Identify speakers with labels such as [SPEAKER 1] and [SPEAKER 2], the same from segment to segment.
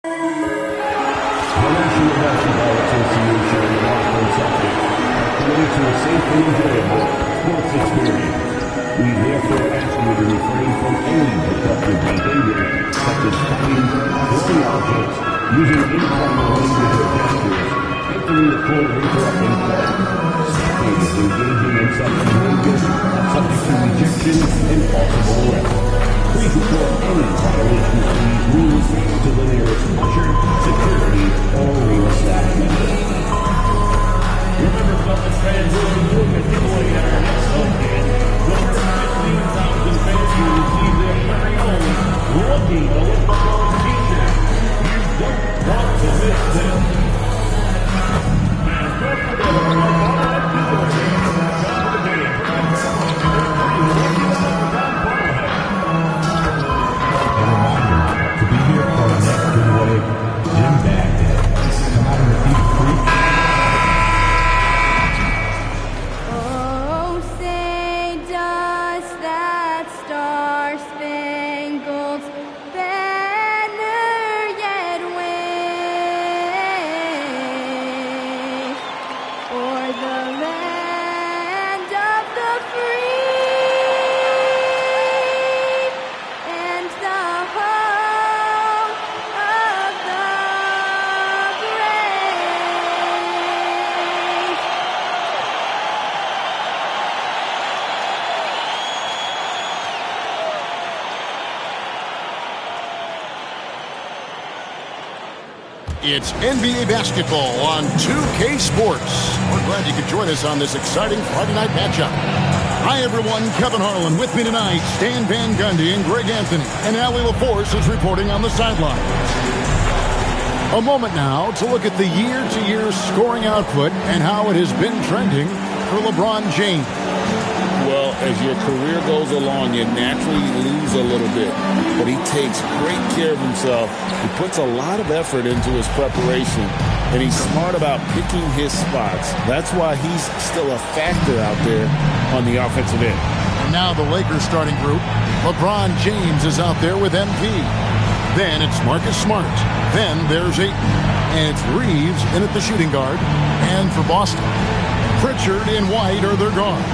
[SPEAKER 1] The National Basketball Association and Washington Celtics are committed to a safe and enjoyable sports experience. We therefore ask you to refrain from any disruptive behavior, such as fighting, throwing objects, using improper language or gestures, entering the court or interrupting play. Spectators engaging in such behavior are subject to rejection and possible arrest. Please report any violations of these rules to the nearest usher, security, or arena staff member. Remember, Celtics fans, we'll be doing a giveaway at our next home game. The first 15,000 fans will receive their very own Lucky Olympic t-shirt. You don't want to miss this. And don't forget about our giveaway. Jim Baghdad. Come out on the feet free.
[SPEAKER 2] Oh, say does that star-spangled banner yet wave o'er the land of the free and the home of the
[SPEAKER 3] It's NBA basketball on 2K Sports. We're glad you could join us on this exciting Friday night matchup. Hi, everyone. Kevin Harlan with me tonight. Stan Van Gundy and Greg Anthony. And Allie LaForce is reporting on the sidelines. A moment now to look at the year-to-year scoring output and how it has been trending for LeBron James.
[SPEAKER 4] Well, as your career goes along, you naturally lose a little bit. But he takes great care of himself. He puts a lot of effort into his preparation. And he's smart about picking his spots. That's why he's still a factor out there on the offensive end.
[SPEAKER 3] Now the Lakers starting group. LeBron James is out there with MP. Then it's Marcus Smart. Then there's Ayton. And it's Reeves in at the shooting guard. And for Boston, Pritchard and White are their guards.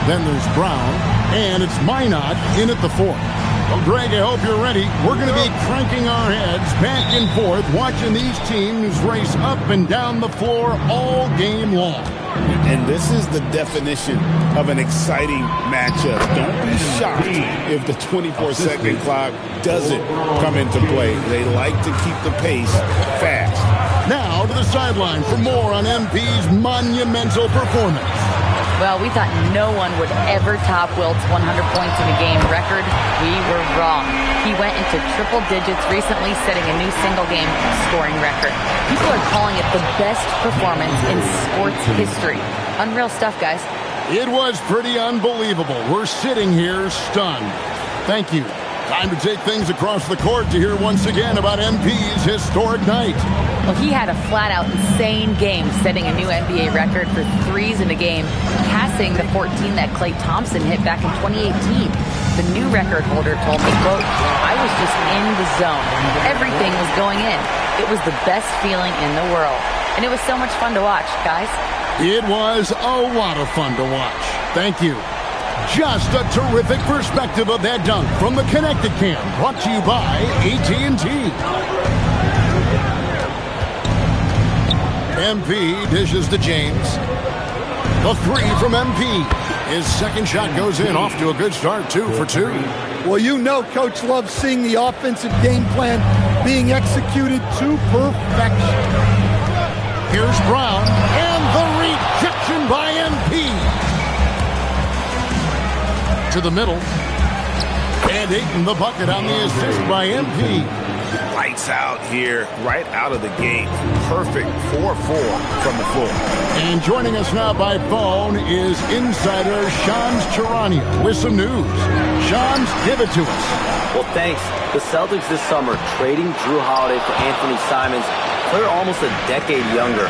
[SPEAKER 3] Then there's Brown, and it's Minot in at the fourth. Well, Greg, I hope you're ready. We're going to be cranking our heads back and forth, watching these teams race up and down the floor all game long.
[SPEAKER 4] And this is the definition of an exciting matchup. Don't be shocked if the 24-second clock doesn't come into play. They like to keep the pace fast.
[SPEAKER 3] Now to the sideline for more on MP's monumental performance.
[SPEAKER 5] Well, we thought no one would ever top Wilt's 100 points in a game record. We were wrong. He went into triple digits recently, setting a new single-game scoring record. People are calling it the best performance in sports history. Unreal stuff, guys.
[SPEAKER 3] It was pretty unbelievable. We're sitting here stunned. Thank you. Time to take things across the court to hear once again about MP's historic night.
[SPEAKER 5] Well, he had a flat-out insane game, setting a new NBA record for threes in a game, passing the 14 that Klay Thompson hit back in 2018. The new record holder told me, quote, "I was just in the zone. Everything was going in. It was the best feeling in the world. And it was so much fun to watch, guys."
[SPEAKER 3] It was a lot of fun to watch. Thank you. Just a terrific perspective of that dunk from the Connected Cam, brought to you by AT&T. MP dishes to James. The three from MP. His second shot goes in, off to a good start, 2 for 2.
[SPEAKER 6] Well, you know Coach loves seeing the offensive game plan being executed to perfection.
[SPEAKER 3] Here's Brown, and the rejection by MP. To the middle. And Ayton the bucket on the assist by MP.
[SPEAKER 4] Lights out here, right out of the gate. Perfect 4-4 from the floor.
[SPEAKER 3] And joining us now by phone is insider Shams Charania with some news. Shams, give it to us.
[SPEAKER 7] Well, thanks. The Celtics this summer trading Drew Holiday for Anthony Simons player almost a decade younger.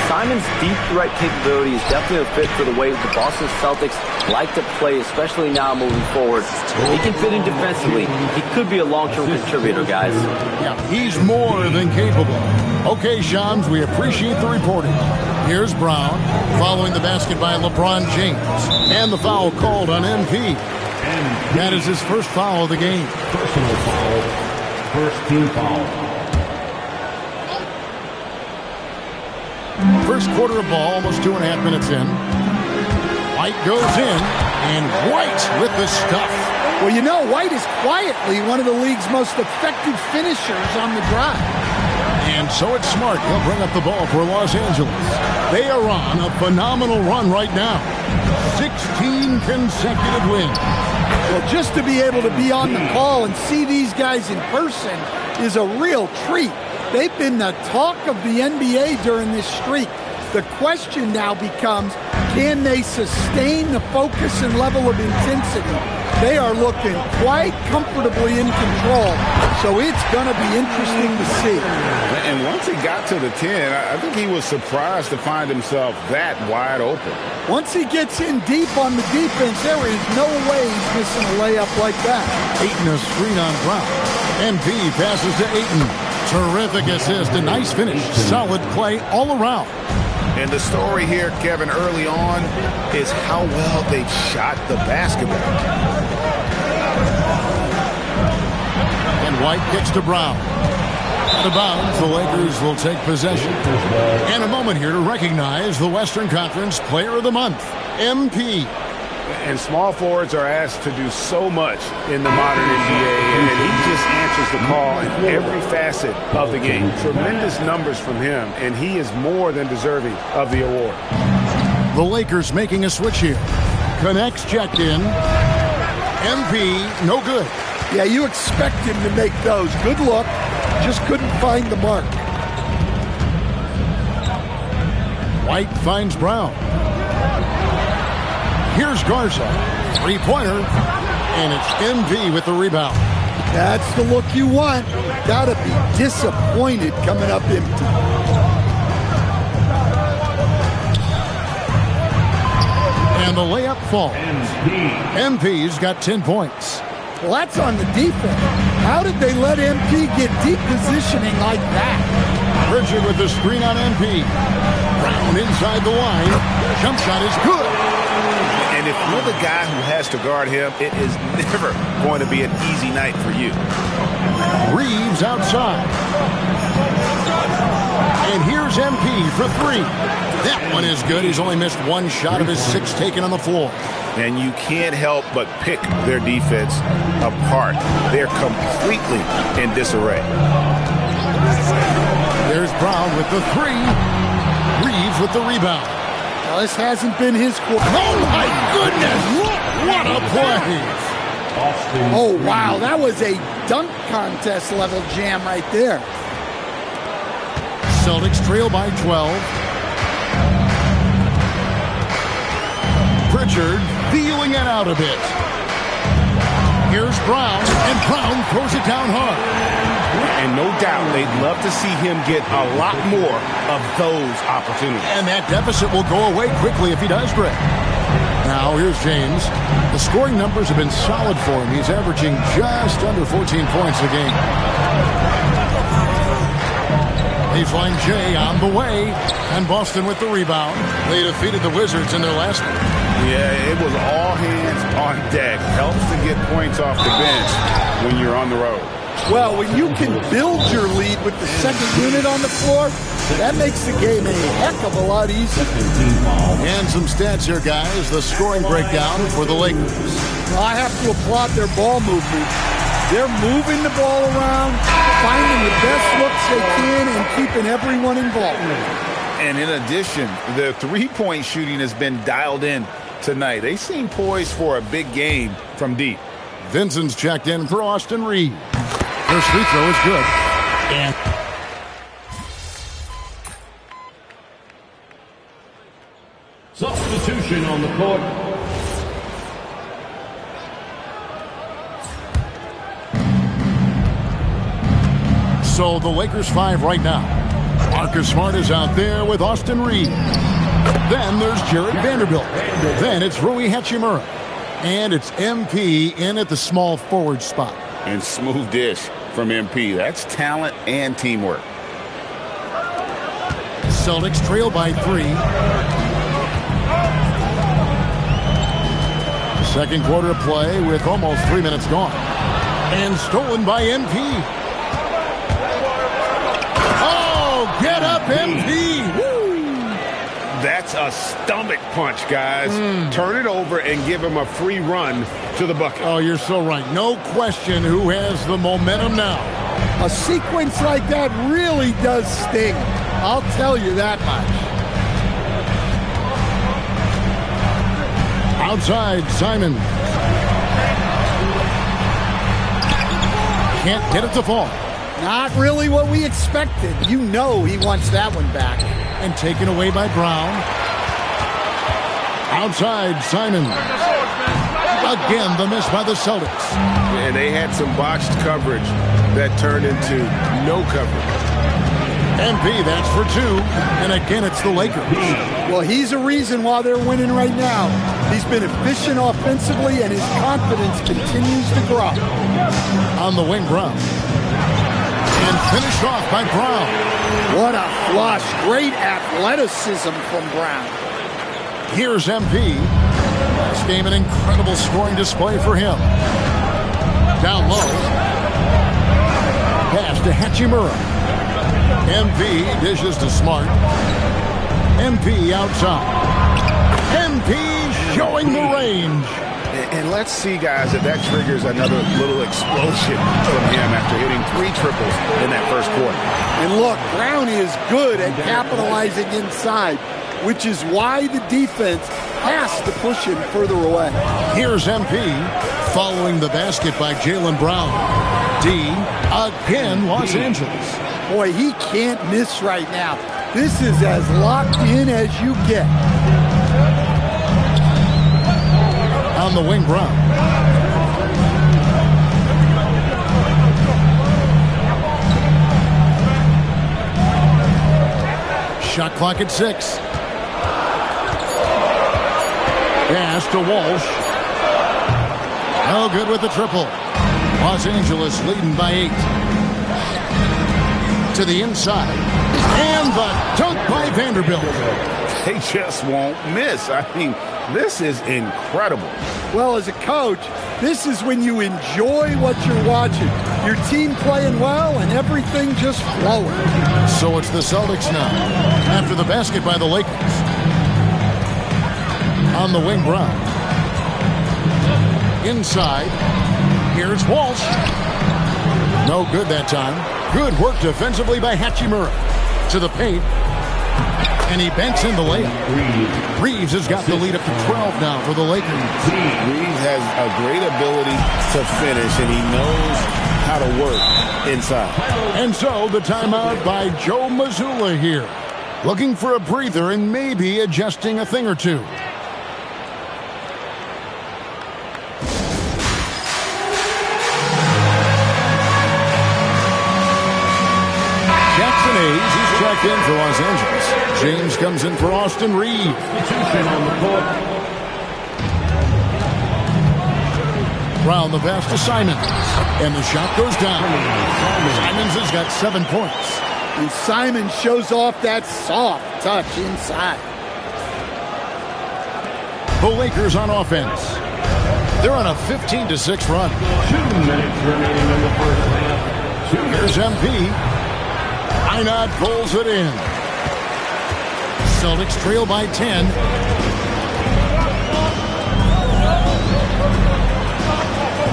[SPEAKER 7] Simon's deep threat capability is definitely a fit for the way the Boston Celtics like to play, especially now moving forward. He can fit in defensively. He could be a long-term contributor, guys.
[SPEAKER 3] Yeah, he's more than capable. Okay, Shams, we appreciate the reporting. Here's Brown, following the basket by LeBron James. And the foul called on MP. That is his first foul of the game.
[SPEAKER 1] Personal foul. First team foul.
[SPEAKER 3] First quarter of ball, almost 2.5 minutes in. White goes in, and White with the stuff.
[SPEAKER 6] Well, you know, White is quietly one of the league's most effective finishers on the drive.
[SPEAKER 3] And so it's Smart. He'll bring up the ball for Los Angeles. They are on a phenomenal run right now. 16 consecutive wins.
[SPEAKER 6] Well, just to be able to be on the call and see these guys in person is a real treat. They've been the talk of the NBA during this streak. The question now becomes, can they sustain the focus and level of intensity? They are looking quite comfortably in control, so it's going to be interesting to see.
[SPEAKER 4] And once he got to the 10, I think he was surprised to find himself that wide open.
[SPEAKER 6] Once he gets in deep on the defense, there is no way he's missing a layup like that.
[SPEAKER 3] Ayton a screen on Brown. MP passes to Ayton. Terrific assist, a nice finish. Solid play all around.
[SPEAKER 4] And the story here, Kevin, early on is how well they shot the basketball.
[SPEAKER 3] And White kicks to Brown. Out of bounds, the Lakers will take possession. And a moment here to recognize the Western Conference Player of the Month, MP.
[SPEAKER 4] And small forwards are asked to do so much in the modern NBA, and he just answers the call in every facet of the game. Tremendous numbers from him, and he is more than deserving of the award.
[SPEAKER 3] The Lakers making a switch here. Connects, checked in. MP, no good.
[SPEAKER 6] Yeah, you expect him to make those. Good look. Just couldn't find the mark.
[SPEAKER 3] White finds Brown. Here's Garza. Three-pointer. And it's MV with the rebound.
[SPEAKER 6] That's the look you want. Gotta be disappointed coming up empty.
[SPEAKER 3] And the layup falls. MP's got 10 points.
[SPEAKER 6] Well, that's on the defense. How did they let MP get deep positioning like that?
[SPEAKER 3] Pritchard with the screen on MP. Brown inside the line. Jump shot is good.
[SPEAKER 4] And if you're the guy who has to guard him, it is never going to be an easy night for you.
[SPEAKER 3] Reeves outside. And here's MP for three. That one is good. He's only missed one shot of his 6 taken on the floor.
[SPEAKER 4] And you can't help but pick their defense apart. They're completely in disarray.
[SPEAKER 3] There's Brown with the three. Reeves with the rebound.
[SPEAKER 6] Well, this hasn't been his quarter.
[SPEAKER 3] Oh, my goodness. What a play.
[SPEAKER 6] Oh, wow. That was a dunk contest level jam right there.
[SPEAKER 3] Celtics trail by 12. Pritchard feeling it out a bit. Here's Brown, and Brown throws it down hard.
[SPEAKER 4] And no doubt they'd love to see him get a lot more of those opportunities.
[SPEAKER 3] And that deficit will go away quickly if he does, Greg. Now, here's James. The scoring numbers have been solid for him. He's averaging just under 14 points a game. Baseline J on the way. And Boston with the rebound. They defeated the Wizards in their last one.
[SPEAKER 4] Yeah, it was all hands on deck. Helps to get points off the bench when you're on the road.
[SPEAKER 6] Well, when you can build your lead with the second unit on the floor, that makes the game a heck of a lot easier.
[SPEAKER 3] And some stats here, guys. The scoring breakdown for the Lakers.
[SPEAKER 6] Well, I have to applaud their ball movement. They're moving the ball around, finding the best looks they can, and keeping everyone involved.
[SPEAKER 4] And in addition, the three-point shooting has been dialed in tonight. They seem poised for a big game from deep.
[SPEAKER 3] Vincent's checked in for Austin Reed. First free throw is good. And
[SPEAKER 1] substitution on the court.
[SPEAKER 3] So the Lakers 5 right now. Marcus Smart is out there with Austin Reed. Then there's Jared Vanderbilt. Then it's Rui Hachimura. And it's MP in at the small forward spot.
[SPEAKER 4] And smooth dish from MP. That's talent and teamwork.
[SPEAKER 3] Celtics trail by 3. Second quarter of play with almost 3 minutes gone. And stolen by MP. Oh, get up, MP! Woo!
[SPEAKER 8] That's a stomach punch, guys. Turn it over and give him a free run to the bucket.
[SPEAKER 3] Oh, you're so right. No question who has the momentum now.
[SPEAKER 6] A sequence like that really does sting. I'll tell you that much.
[SPEAKER 3] Outside, Simon. Can't get it to fall.
[SPEAKER 6] Not really what we expected. You know he wants that one back.
[SPEAKER 3] And taken away by Brown. Outside, Simon. Again, the miss by the Celtics.
[SPEAKER 8] And they had some botched coverage that turned into no coverage.
[SPEAKER 3] MP, that's for 2. And again, it's the Lakers.
[SPEAKER 6] Well, he's a reason why they're winning right now. He's been efficient offensively, and his confidence continues to grow.
[SPEAKER 3] On the wing, Brown. And finished off by Brown.
[SPEAKER 6] What a flush. Great athleticism from Brown.
[SPEAKER 3] Here's MP. This game an incredible scoring display for him. Down low. Pass to Hachimura. MP dishes to Smart. MP outside. MP showing the range.
[SPEAKER 8] And let's see, guys, if that triggers another little explosion from him after hitting 3 triples in that first quarter.
[SPEAKER 6] And look, Brown is good at capitalizing inside, which is why the defense has to push him further away.
[SPEAKER 3] Here's MP following the basket by Jaylen Brown. D again, Los Angeles.
[SPEAKER 6] Boy, he can't miss right now. This is as locked in as you get.
[SPEAKER 3] On the wing, Brown. Shot clock at 6. Pass to Walsh. No good with the triple. Los Angeles leading by 8. To the inside. And the dunk by Vanderbilt.
[SPEAKER 8] They just won't miss. I mean, this is incredible.
[SPEAKER 6] Well, as a coach, this is when you enjoy what you're watching. Your team playing well and everything just flowing.
[SPEAKER 3] So it's the Celtics now. After the basket by the Lakers. On the wing, Brown. Inside. Here's Walsh. No good that time. Good work defensively by Hachimura. To the paint. And he banks in the layup. Reeves has got the lead up to 12 now for the Lakers.
[SPEAKER 4] Reeves has a great ability to finish, and he knows how to work inside.
[SPEAKER 3] And so the timeout by Joe Mazzulla here. Looking for a breather and maybe adjusting a thing or two. Jackson Hayes is checked in for Los Angeles. James comes in for Austin Reed. Brown the pass to Simons. And the shot goes down. Simons has got 7 points.
[SPEAKER 6] And Simons shows off that soft touch inside.
[SPEAKER 3] The Lakers on offense. They're on a 15-6 run.
[SPEAKER 1] 2 minutes remaining in the first half.
[SPEAKER 3] Here's MP. Einat pulls it in. Celtics trail by 10.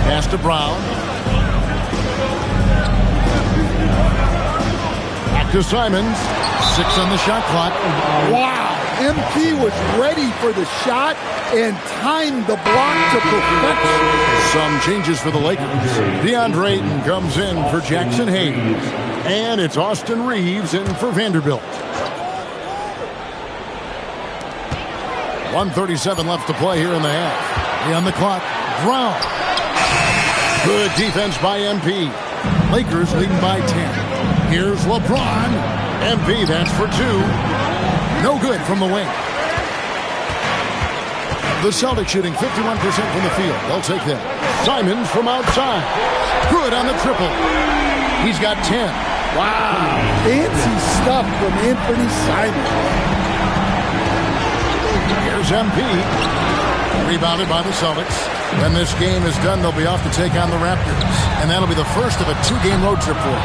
[SPEAKER 3] Pass to Brown. Back to Simons. 6 on the shot clock.
[SPEAKER 6] Wow. MP was ready for the shot and timed the block to perfection.
[SPEAKER 3] Some changes for the Lakers. DeAndre Ayton comes in for Jackson Hayes. And it's Austin Reeves in for Vanderbilt. 1:37 left to play here in the half. On the clock, Brown. Good defense by MP. Lakers leading by 10. Here's LeBron. MP, that's for two. No good from the wing. The Celtics shooting 51% from the field. They'll take that. Simons from outside. Good on the triple. He's got 10.
[SPEAKER 6] Wow. Fancy stuff from Anthony Simons.
[SPEAKER 3] Here's MP. Rebounded by the Celtics. When this game is done, they'll be off to take on the Raptors. And that'll be the first of a 2-game road trip for them.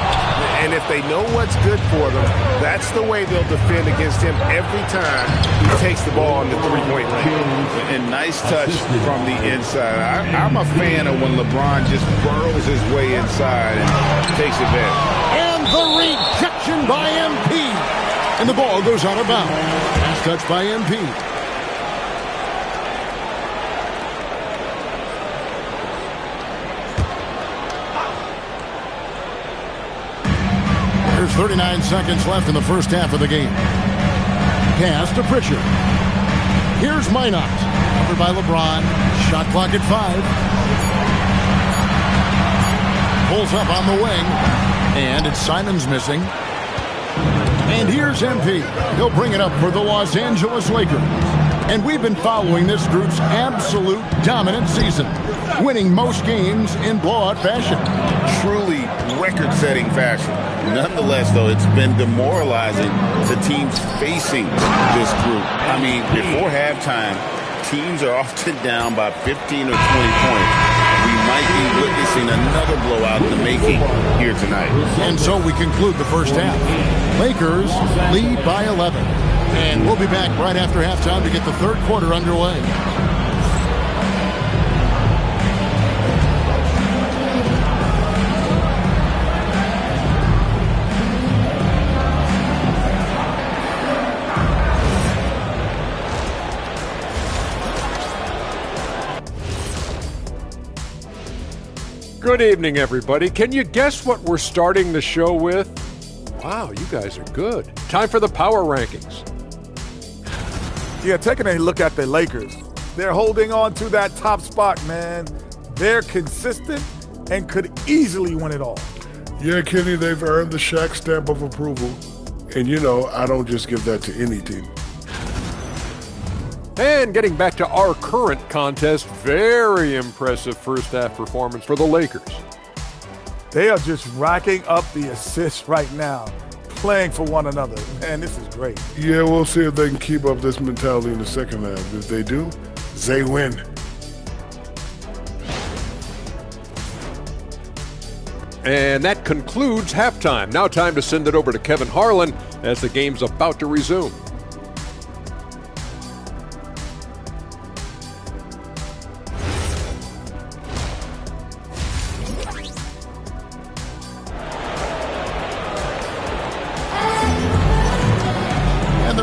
[SPEAKER 8] And if they know what's good for them, that's the way they'll defend against him every time he takes the ball in the three-point range. And nice touch from the inside. I'm a fan of when LeBron just burrows his way inside and takes advantage.
[SPEAKER 3] And the rejection by MP. And the ball goes out of bounds. Last touch by MP. There's 39 seconds left in the first half of the game. Pass to Pritchard. Here's Minot. Covered by LeBron. Shot clock at 5. Pulls up on the wing. And it's Simons missing. And here's MP. He'll bring it up for the Los Angeles Lakers. And we've been following this group's absolute dominant season, winning most games in blowout fashion.
[SPEAKER 8] Truly record-setting fashion. Nonetheless, though, it's been demoralizing to teams facing this group. I mean, before halftime, teams are often down by 15 or 20 points. We might be witnessing another blowout in the making here tonight.
[SPEAKER 3] And so we conclude the first half. Lakers lead by 11. And we'll be back right after halftime to get the third quarter underway.
[SPEAKER 9] Good evening, everybody. Can you guess what we're starting the show with? Wow, you guys are good. Time for the power rankings.
[SPEAKER 10] Yeah, taking a look at the Lakers. They're holding on to that top spot, man. They're consistent and could easily win it all.
[SPEAKER 11] Yeah, Kenny, they've earned the Shaq stamp of approval. And, you know, I don't just give that to any team.
[SPEAKER 9] And getting back to our current contest, very impressive first half performance for the Lakers.
[SPEAKER 10] They are just racking up the assists right now, playing for one another. Man, this is great.
[SPEAKER 11] Yeah, we'll see if they can keep up this mentality in the second half. If they do, they win.
[SPEAKER 9] And that concludes halftime. Now time to send it over to Kevin Harlan as the game's about to resume.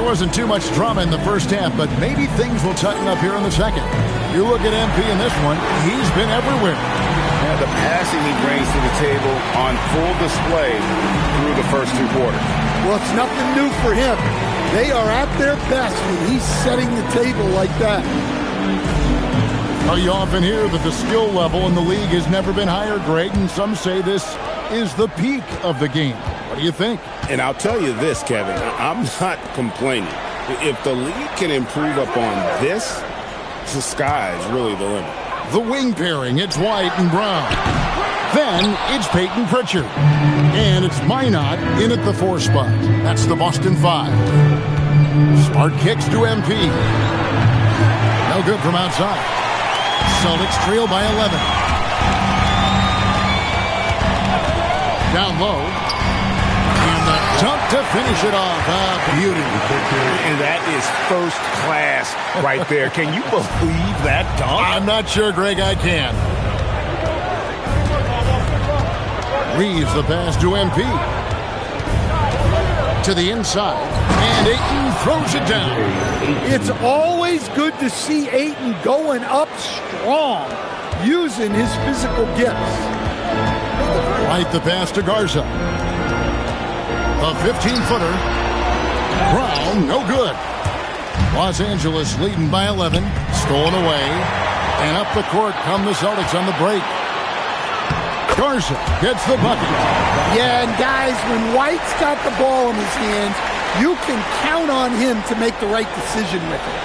[SPEAKER 3] Wasn't too much drama in the first half, but maybe things will tighten up here in the second. You look at MP in this one, he's been everywhere.
[SPEAKER 8] Yeah, the passing he brings to the table on full display through the first two quarters.
[SPEAKER 6] Well, it's nothing new for him. They are at their best when he's setting the table like that.
[SPEAKER 3] You often hear that the skill level in the league has never been higher, Greg, and some say this is the peak of the game. What do you think?
[SPEAKER 8] And I'll tell you this, Kevin, I'm not complaining. If the league can improve upon this, the sky's really the limit.
[SPEAKER 3] The wing pairing, it's White and Brown. Then it's Peyton Pritchard. And it's Minot in at the 4 spot. That's the Boston 5. Smart kicks to MP. No good from outside. Celtics trail by 11. Down low. And the dunk to finish it off. Beauty.
[SPEAKER 8] And that is first class right there. Can you believe that dunk?
[SPEAKER 3] I'm not sure, Greg, I can. Reeves the pass to MP. To the inside. And Ayton throws it down.
[SPEAKER 6] It's always good to see Ayton going up strong, using his physical gifts.
[SPEAKER 3] Right the pass to Garza. A 15-footer. Brown, no good. Los Angeles leading by 11. Stolen away. And up the court come the Celtics on the break. Garza gets the bucket.
[SPEAKER 6] Yeah, and guys, when White's got the ball in his hands, you can count on him to make the right decision with it.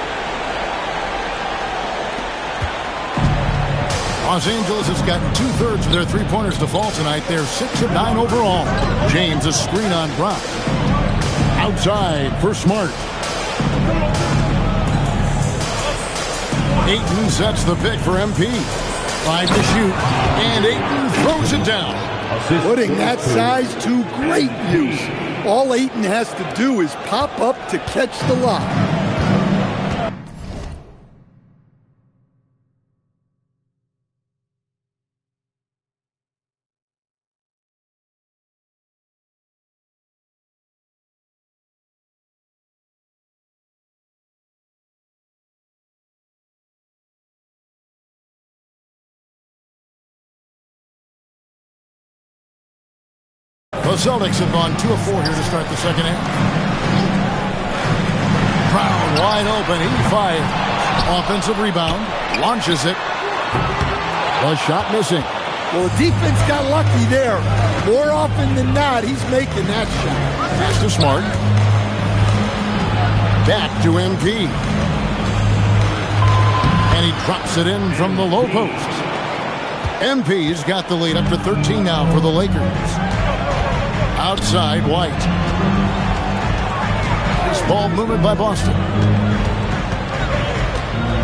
[SPEAKER 3] Los Angeles has gotten 2/3 of their three-pointers to fall tonight. They're 6 of 9 overall. James, a screen on Brown. Outside for Smart. Ayton sets the pick for MP. 5 to shoot, and Ayton throws it down.
[SPEAKER 6] Putting that size to great use. All Ayton has to do is pop up to catch the lob.
[SPEAKER 3] The Celtics have gone 2 of 4 here to start the second half. Brown wide open, he fired. Offensive rebound, launches it. The shot missing.
[SPEAKER 6] Well, the defense got lucky there. More often than not, he's making that shot.
[SPEAKER 3] Pass to Smart. Back to MP. And he drops it in from the low post. MP's got the lead up to 13 now for the Lakers. Outside, White. This ball movement by Boston.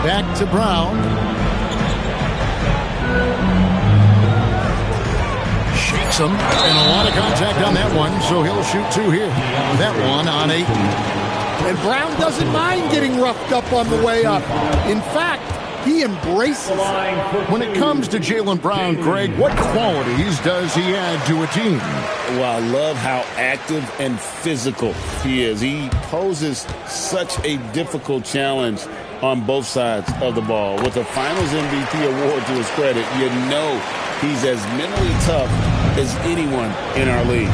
[SPEAKER 3] Back to Brown. Shakes him. And a lot of contact on that one, so he'll shoot 2 here. That one on 8.
[SPEAKER 6] And Brown doesn't mind getting roughed up on the way up. In fact, he embraces it.
[SPEAKER 3] When it comes to Jaylen Brown, Greg, what qualities does he add to a team?
[SPEAKER 8] Well, I love how active and physical he is. He poses such a difficult challenge on both sides of the ball. With a Finals MVP award to his credit, you know he's as mentally tough as anyone in our league.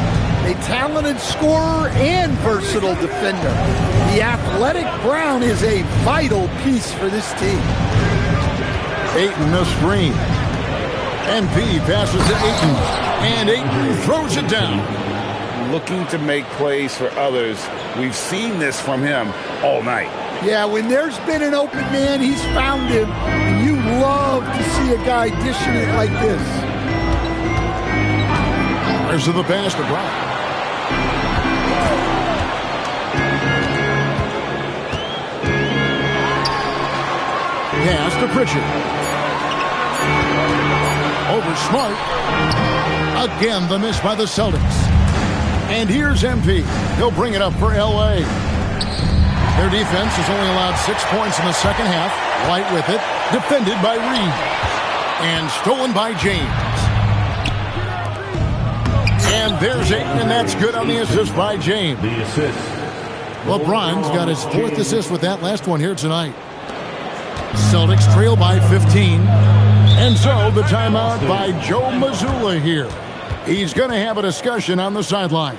[SPEAKER 6] A talented scorer and versatile defender. The athletic Brown is a vital piece for this team.
[SPEAKER 3] Ayton the screen. MP passes to Ayton. And Ayton throws it down.
[SPEAKER 8] Looking to make plays for others. We've seen this from him all night.
[SPEAKER 6] Yeah, when there's been an open man, he's found him. And you love to see a guy dishing it like this.
[SPEAKER 3] There's the pass to Brown. Pass to Pritchard. Over Smart. Again, the miss by the Celtics. And here's MP. He'll bring it up for L.A. Their defense has only allowed 6 points in the second half. White with it. Defended by Reed. And stolen by James. And there's Ayton, and that's good on the assist by James.
[SPEAKER 1] The assist.
[SPEAKER 3] LeBron's got his 4th assist with that last one here tonight. Celtics trail by 15. And so the timeout by Joe Mazzulla here. He's going to have a discussion on the sideline.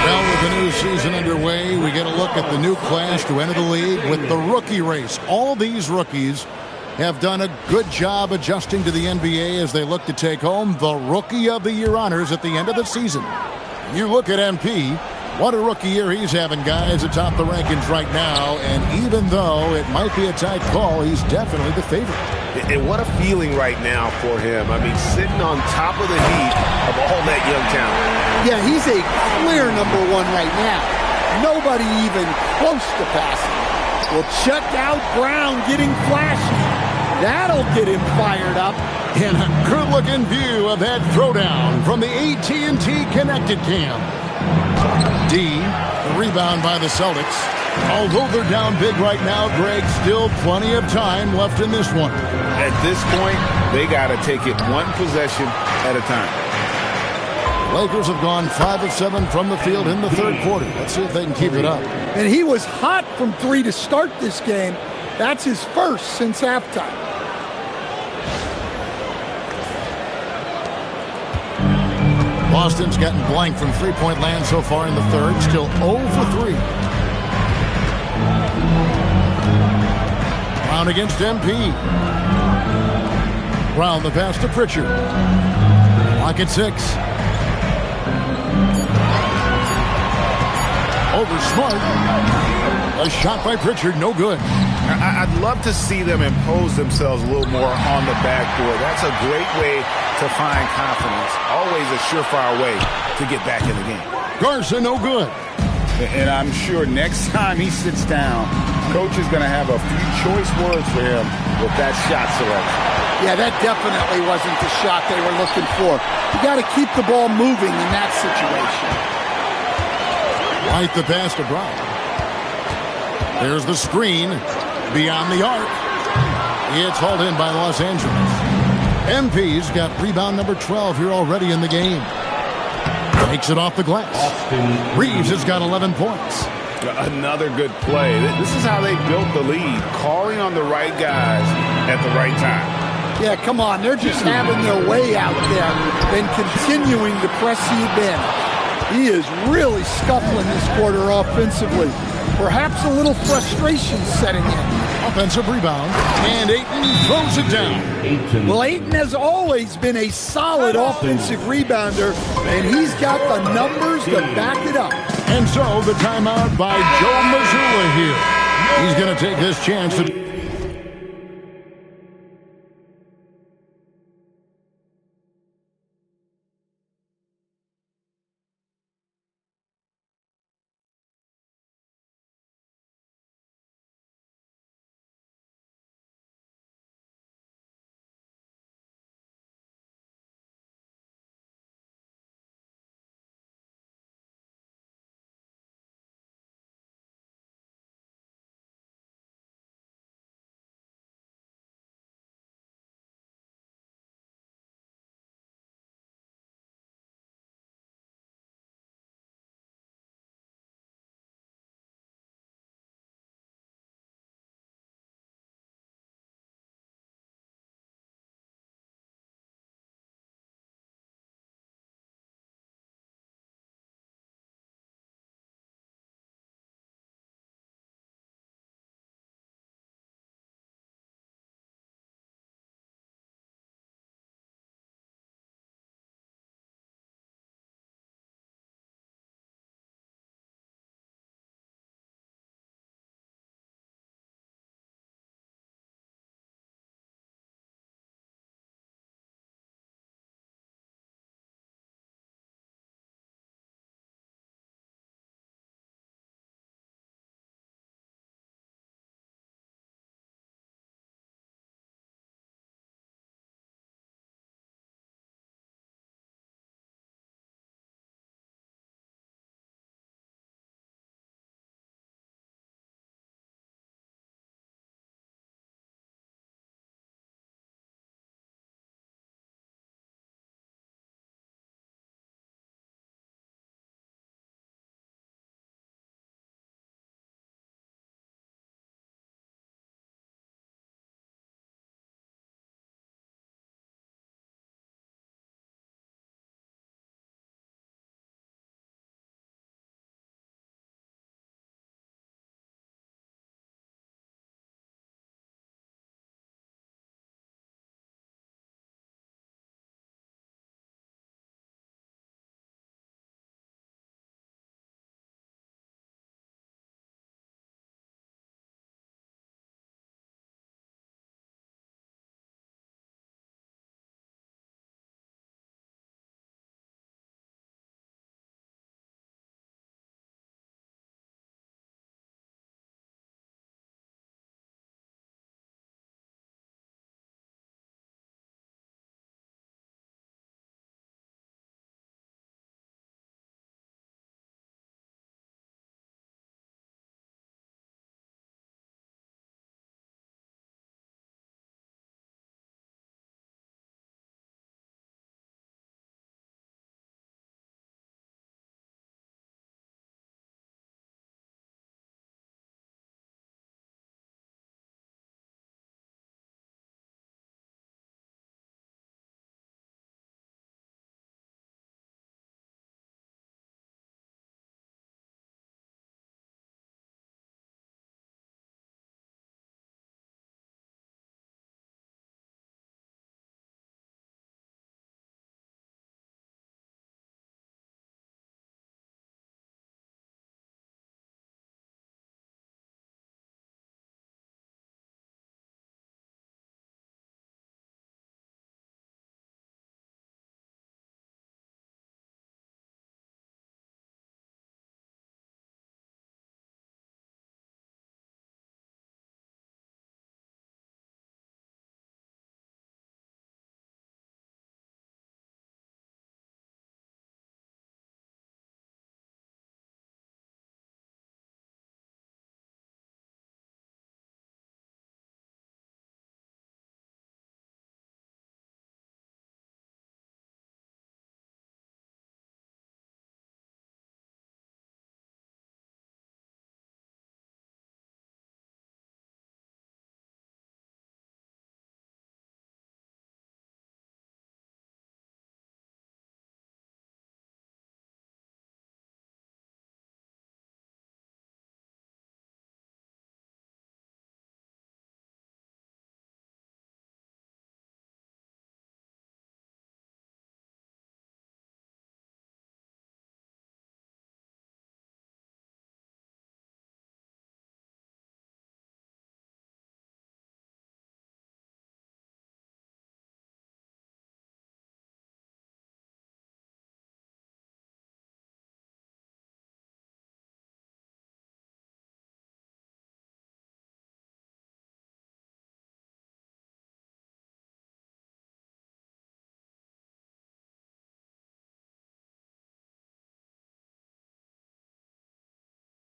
[SPEAKER 3] Well, with the new season underway, we get a look at the new class to enter the league with the rookie race. All these rookies have done a good job adjusting to the NBA as they look to take home the Rookie of the Year honors at the end of the season. You look at MP, what a rookie year he's having, guys, atop the rankings right now. And even though it might be a tight call, he's definitely the favorite.
[SPEAKER 12] And what a feeling right now for him. I mean, sitting on top of the heap of all that young talent.
[SPEAKER 6] Yeah, he's a clear #1 right now. Nobody even close to passing. Well, check out Brown getting flashy. That'll get him fired up.
[SPEAKER 3] And a good-looking view of that throwdown from the AT&T Connected Cam. D, the rebound by the Celtics. Although they're down big right now, Greg, still plenty of time left in this one.
[SPEAKER 8] At this point, they got to take it one possession at a time.
[SPEAKER 3] Lakers have gone 5 of 7 from the field in the third quarter. Let's see if they can keep it up.
[SPEAKER 6] And he was hot from 3 to start this game. That's his first since halftime.
[SPEAKER 3] Boston's gotten blank from three-point land so far in the third. Still 0 for 3. Rebound against MP. Round the pass to Pritchard. Lock at 6. Over Smart. A shot by Pritchard, no good.
[SPEAKER 8] I'd love to see them impose themselves a little more on the backboard. That's a great way to find confidence. Always a surefire way to get back in the game.
[SPEAKER 3] Garza, no good.
[SPEAKER 8] And I'm sure next time he sits down, coach is going to have a few choice words for him with that shot selection.
[SPEAKER 6] Yeah, that definitely wasn't the shot they were looking for. You got to keep the ball moving in that situation.
[SPEAKER 3] Right the pass to Brown. There's the screen beyond the arc. It's hauled in by Los Angeles. MP's got rebound number 12 here already in the game. Takes it off the glass. Reeves has got 11 points.
[SPEAKER 8] Another good play. This is how they built the lead, calling on the right guys at the right time.
[SPEAKER 6] Yeah, come on. They're just having their way out there and continuing to press the advantage. He is really scuffling this quarter offensively. Perhaps a little frustration setting in.
[SPEAKER 3] Offensive rebound, and Ayton throws it down.
[SPEAKER 6] Well, Ayton has always been a solid offensive rebounder, and he's got the numbers to back it up.
[SPEAKER 3] And so the timeout by Joe Mazzulla here. He's going to take this chance to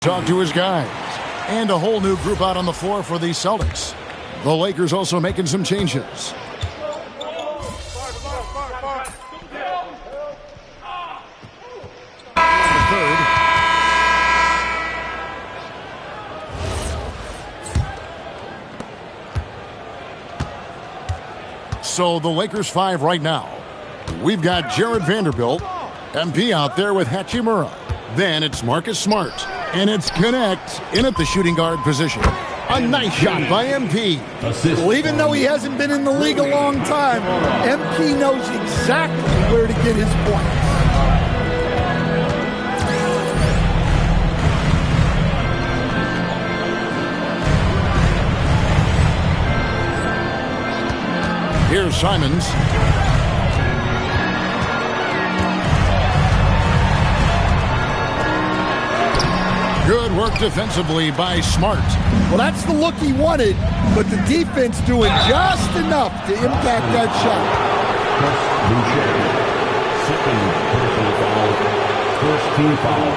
[SPEAKER 3] Talk to his guys. And a whole new group out on the floor for the Celtics. The Lakers also making some changes. So the Lakers 5 right now. We've got Jared Vanderbilt, MP out there with Hachimura. Then it's Marcus Smart. And it's Connect in at the shooting guard position. A nice shot by MP.
[SPEAKER 6] Well, even though he hasn't been in the league a long time, MP knows exactly where to get his points.
[SPEAKER 3] Here's Simons. Good work defensively by Smart.
[SPEAKER 6] Well, that's the look he wanted, but the defense doing just enough to impact that shot.
[SPEAKER 1] First team foul.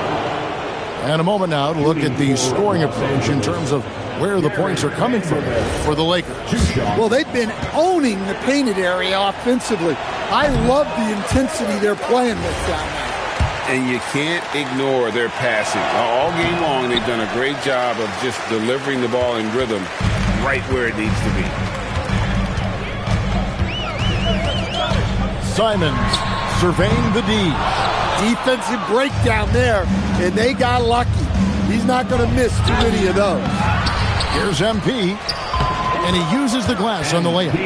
[SPEAKER 3] And a moment now to look at the scoring approach in terms of where the points are coming from for the Lakers.
[SPEAKER 6] Well, they've been owning the painted area offensively. I love the intensity they're playing with down there.
[SPEAKER 8] And you can't ignore their passing. All game long, they've done a great job of just delivering the ball in rhythm right where it needs to be.
[SPEAKER 3] Simons surveying the D.
[SPEAKER 6] Defensive breakdown there, and they got lucky. He's not going to miss too many of those.
[SPEAKER 3] Here's MP, and he uses the glass on the layup.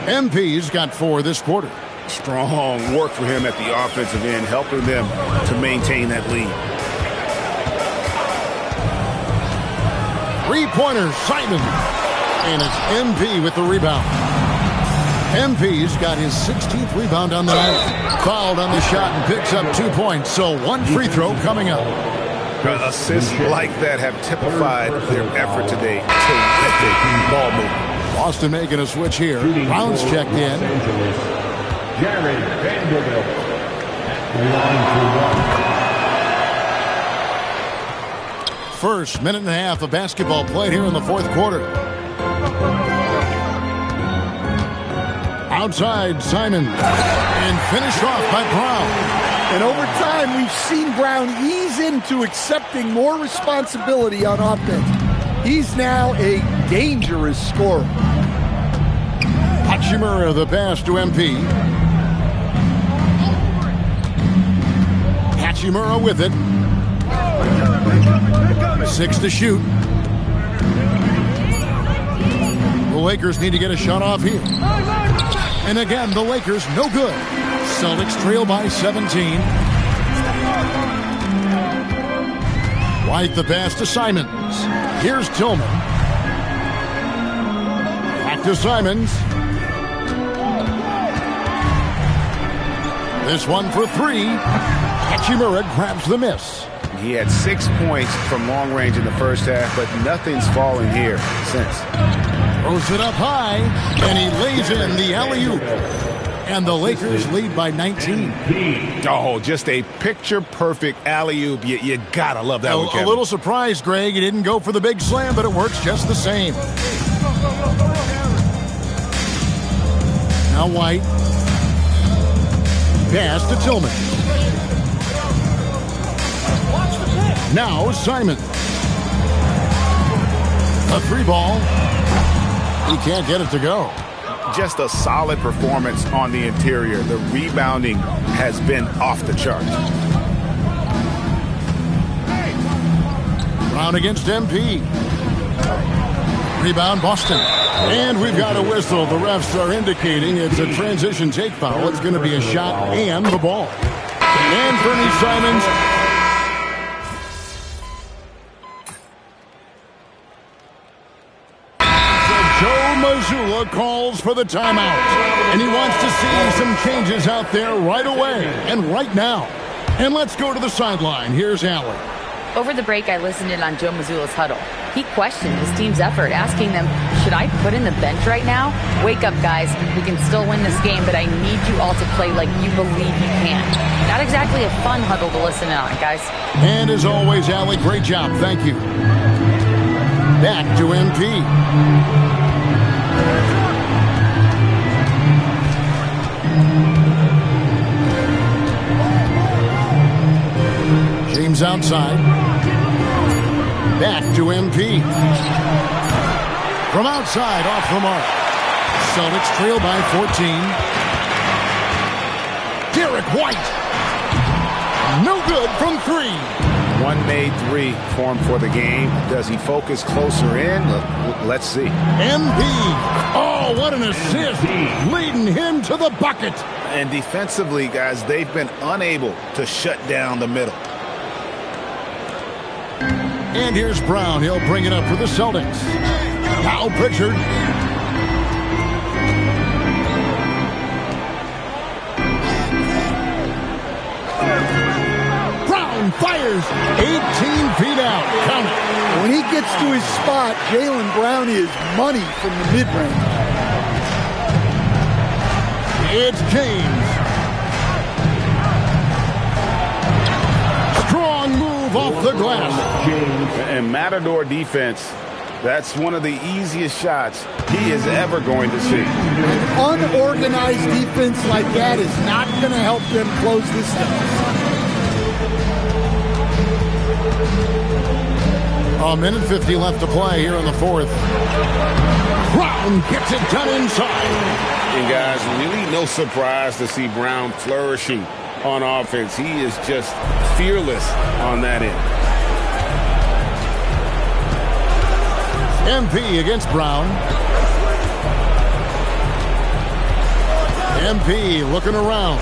[SPEAKER 3] MP's got 4 this quarter.
[SPEAKER 8] Strong work for him at the offensive end, helping them to maintain that lead.
[SPEAKER 3] 3-pointer, Simon. And it's MP with the rebound. MP's got his 16th rebound on the night. Fouled on the shot and picks up 2 points, so 1 free throw coming up.
[SPEAKER 8] Assists like that have typified their effort today. Terrific ball movement.
[SPEAKER 3] Boston making a switch here. Brown's checked in.
[SPEAKER 1] Jared Vanderbilt at the line for 1.
[SPEAKER 3] First minute and a half of basketball played here in the fourth quarter. Outside, Simon. And finished off by Brown.
[SPEAKER 6] And over time, we've seen Brown ease into accepting more responsibility on offense. He's now a dangerous scorer.
[SPEAKER 3] Hachimura the pass to MP. Hachimura with it. 6 to shoot. The Lakers need to get a shot off here. And again, the Lakers no good. Celtics trail by 17. White the pass to Simons. Here's Tillman. Back to Simons. This one for 3. Hachimura grabs the miss.
[SPEAKER 8] He had 6 points from long range in the first half, but nothing's fallen here since.
[SPEAKER 3] Throws it up high, and he lays in the alley-oop. And the Lakers lead by 19.
[SPEAKER 8] Oh, just a picture-perfect alley-oop. You gotta love that one, Kevin.
[SPEAKER 3] A little surprised, Greg. He didn't go for the big slam, but it works just the same. Now White. Pass to Tillman. Now Simon. A 3-ball. He can't get it to go.
[SPEAKER 8] Just a solid performance on the interior. The rebounding has been off the charts.
[SPEAKER 3] Brown against MP. Rebound Boston. And we've got a whistle. The refs are indicating it's a transition take foul. It's going to be a shot and the ball. And Bernie Simons. Mazzulla calls for the timeout, and he wants to see some changes out there right away and right now. And let's go to the sideline. Here's Allen.
[SPEAKER 5] Over the break, I listened in on Joe Mazzulla's huddle. He questioned his team's effort, asking them, should I put in the bench right now? Wake up, guys. We can still win this game, but I need you all to play like you believe you can. Not exactly a fun huddle to listen in on, guys.
[SPEAKER 3] And as always, Allie, great job. Thank you. Back to MP. James outside. Back to MP. From outside, off the mark. Celtics trail by 14. Derek White. No good from 3.
[SPEAKER 12] One made 3 for him for the game. Does he focus closer in? Let's see.
[SPEAKER 3] MP. Oh, what an assist. Leading him to the bucket.
[SPEAKER 8] And defensively, guys, they've been unable to shut down the middle.
[SPEAKER 3] And here's Brown. He'll bring it up for the Celtics. Now Pritchard. Brown fires 18 feet out. Count it.
[SPEAKER 6] When he gets to his spot, Jaylen Brown is money from the mid-range.
[SPEAKER 3] It's James. Strong move off the glass.
[SPEAKER 8] And Matador defense, that's one of the easiest shots he is ever going to see.
[SPEAKER 6] An unorganized defense like that is not going to help them close this thing.
[SPEAKER 3] A minute 50 left to play here in the fourth. Brown gets it done inside.
[SPEAKER 8] And guys, really no surprise to see Brown flourishing on offense. He is just fearless on that end.
[SPEAKER 3] MP against Brown. MP looking around.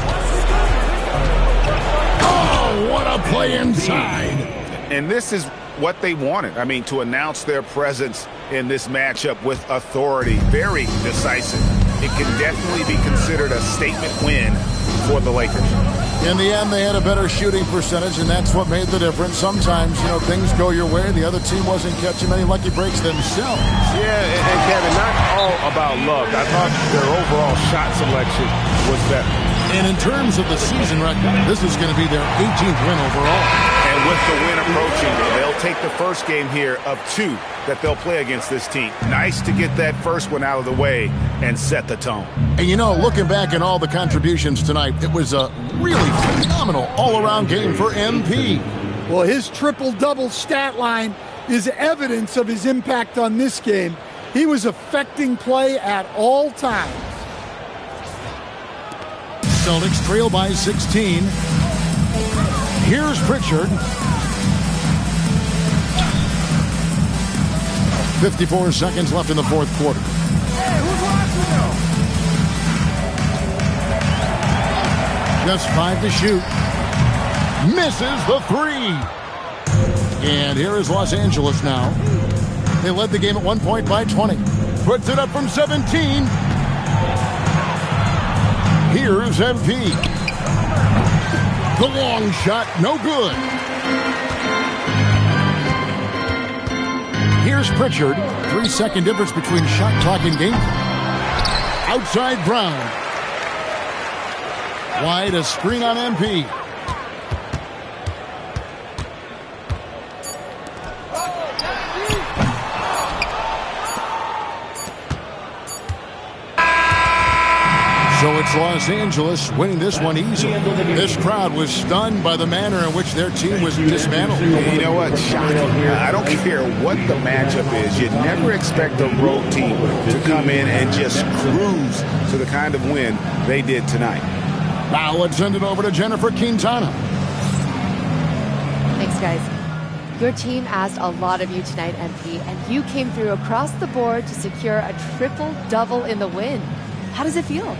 [SPEAKER 3] Oh, what a play inside.
[SPEAKER 8] And this is what they wanted. I mean, to announce their presence in this matchup with authority. Very decisive. It can definitely be considered a statement win for the Lakers.
[SPEAKER 3] In the end, they had a better shooting percentage, and that's what made the difference. Sometimes, things go your way. The other team wasn't catching many lucky breaks themselves.
[SPEAKER 12] Yeah, and Kevin, not all about luck. I thought their overall shot selection was better.
[SPEAKER 3] And in terms of the season record, this is going to be their 18th win overall.
[SPEAKER 8] And with the win approaching, they'll take the first game here of 2 that they'll play against this team. Nice to get that first one out of the way and set the tone.
[SPEAKER 3] And looking back at all the contributions tonight, it was a really phenomenal all-around game for MP.
[SPEAKER 6] Well, his triple-double stat line is evidence of his impact on this game. He was affecting play at all times.
[SPEAKER 3] Celtics trail by 16. Here's Pritchard. 54 seconds left in the fourth quarter.
[SPEAKER 10] Hey, who's watching now?
[SPEAKER 3] Just 5 to shoot. Misses the 3. And here is Los Angeles now. They led the game at 1 point by 20. Puts it up from 17. Here's MP. The long shot, no good. Here's Pritchard. 3-second difference between shot clock and game. Outside Brown. Wide, a screen on MP. So it's Los Angeles winning this one easily. This crowd was stunned by the manner in which their team was dismantled.
[SPEAKER 8] You know what? Shocking. I don't care what the matchup is. You never expect a road team to come in and just cruise to the kind of win they did tonight.
[SPEAKER 3] Now let's send it over to Jennifer Quintana.
[SPEAKER 13] Thanks, guys. Your team asked a lot of you tonight, MP, and you came through across the board to secure a triple-double in the win. How does it feel?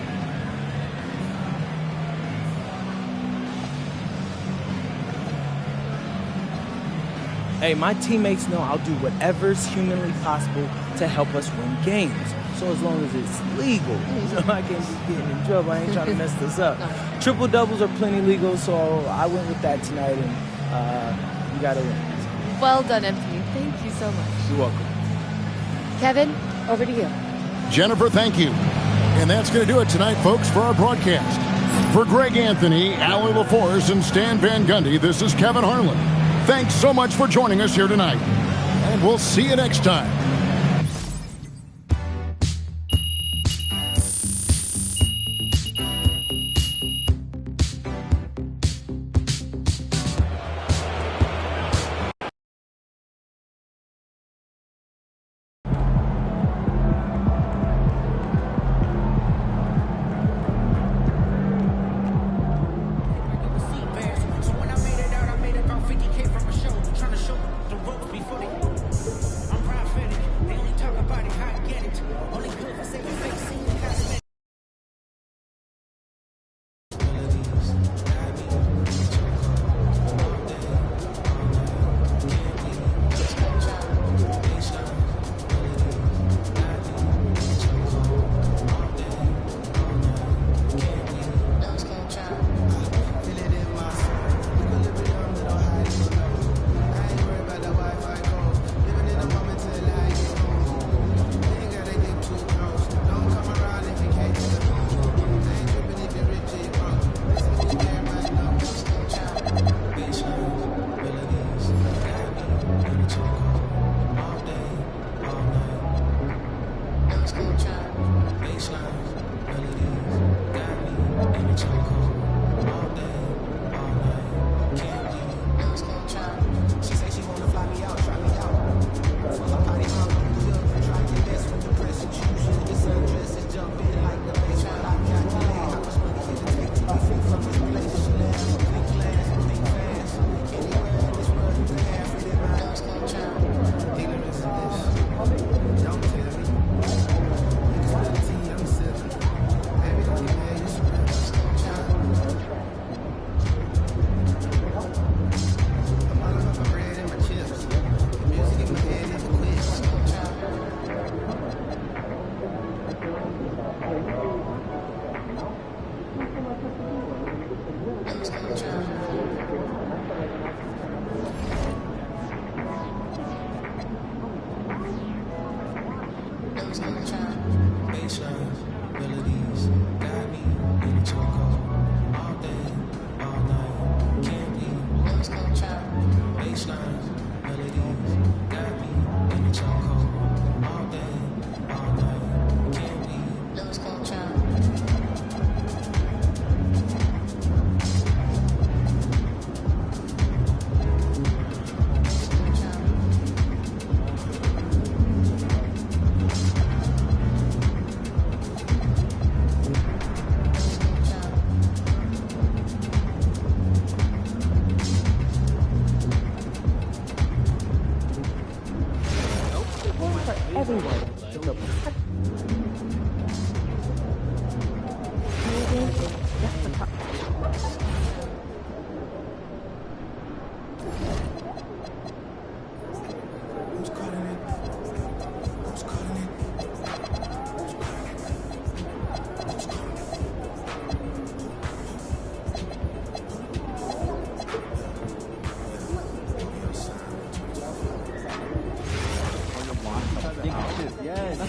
[SPEAKER 14] Hey, my teammates know I'll do whatever's humanly possible to help us win games. So as long as it's legal, I can't be getting in trouble. I ain't trying to mess this up. Triple doubles are plenty legal, so I went with that tonight, and you gotta win.
[SPEAKER 13] Well done, MP. Thank you so much.
[SPEAKER 14] You're welcome.
[SPEAKER 13] Kevin, over to you.
[SPEAKER 3] Jennifer, thank you. And that's going to do it tonight, folks, for our broadcast. For Greg Anthony, Allie LaForce, and Stan Van Gundy, this is Kevin Harlan. Thanks so much for joining us here tonight. And we'll see you next time.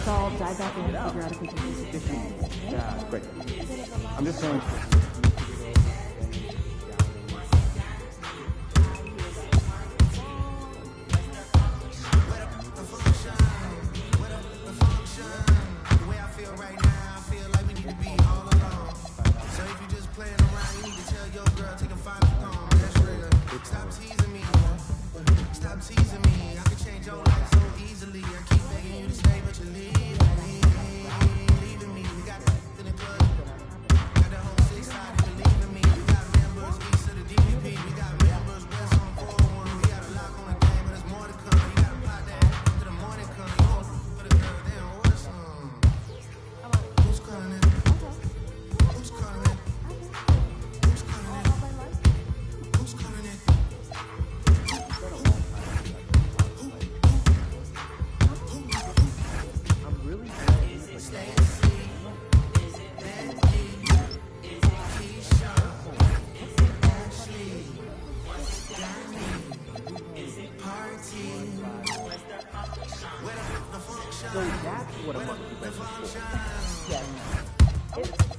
[SPEAKER 15] Let's all dive back in and figure out if we can be sufficient. Yeah, great. I'm just saying.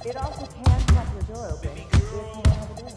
[SPEAKER 15] It also can pop your door open if you don't have a door.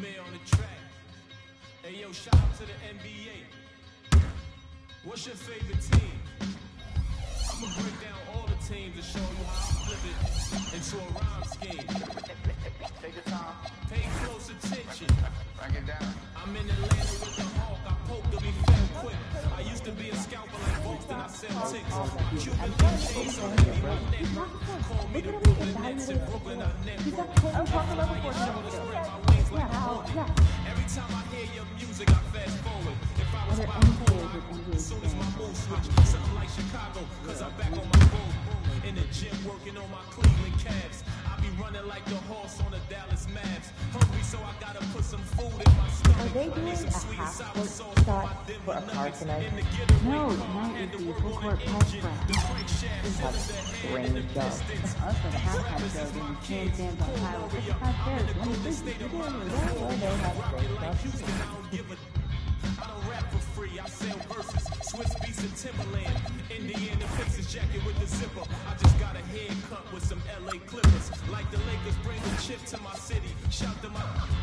[SPEAKER 16] On the track. Hey yo, shout out to the NBA. What's your favorite team? I'ma break down all the teams and show you how I flip it into a rhyme scheme. Take your time. Pay close attention. Break it down. I'm in Atlanta with the Hawk. I poke to be fat quick. I used to be a scalper like Boston. I sell ticks. Cuban link chains so heavy my neck. Call me the Brooklyn Nets in Brooklyn. I network. Fly your shoulders, spread my wings like a hornet. Every time I hear your music, I fast forward. If I was by the pool, as soon as my mood switch, something like Chicago, cause I'm back on my road. In the gym working on my Cleveland Cavs. I be running like the horse on the Dallas Mavs. Hungry, so I gotta put some food in my stomach.
[SPEAKER 15] Are they doing a half-court shot for a car tonight?
[SPEAKER 17] No, tonight is the full-court press round.
[SPEAKER 15] This has a strange job.
[SPEAKER 17] Us for the halftime show being handstands on Highway 55 stairs. Let me think, you did that, or they have great stuff.
[SPEAKER 16] I don't rap for free, I sell verses. Swiss beats and Timberland. Indiana Pacers jacket with the zipper. I just got a haircut with some LA Clippers. Like the Lakers bring a chip to my city. Shout to my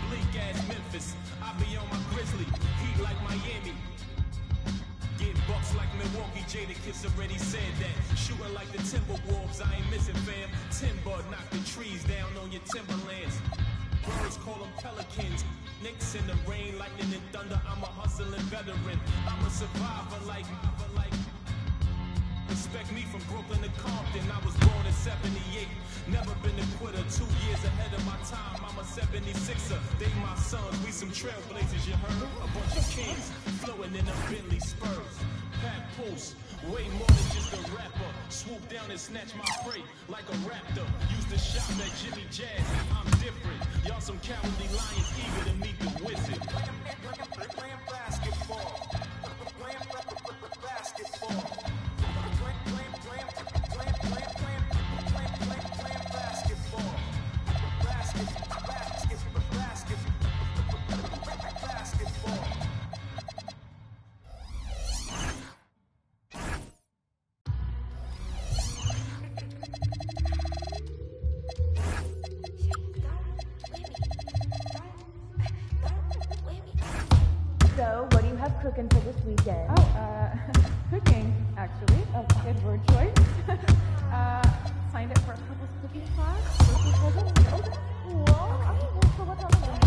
[SPEAKER 16] bleak ass Memphis. I be on my Grizzly, heat like Miami. Get bucks like Milwaukee, Jada Kiss already said that. Shooting like the Timberwolves, I ain't missing fam. Timber knock the trees down on your timberlands. Birds call them pelicans. Knicks in the rain, lightning and thunder. I'm a hustling veteran. I'm a survivor like. Respect me from Brooklyn to Compton. I was born in 78. Never been a quitter. 2 years ahead of my time. I'm a 76er. They my sons. We some trailblazers, you heard? A bunch of kings flowing in a Bentley Spurs. Pat Pulse, way more than just a rapper. Swoop down and snatch my prey like a raptor. Used to shop at Jimmy Jazz. I'm different. Y'all some cowardly lions eager to meet the wizard. Playing basketball. Playing basketball.
[SPEAKER 17] cooking for this weekend? Cooking, actually. Oh, good word choice. Signed up for a couples cooking class. Birthday present. Oh, that's cool. Well, so what's on the menu?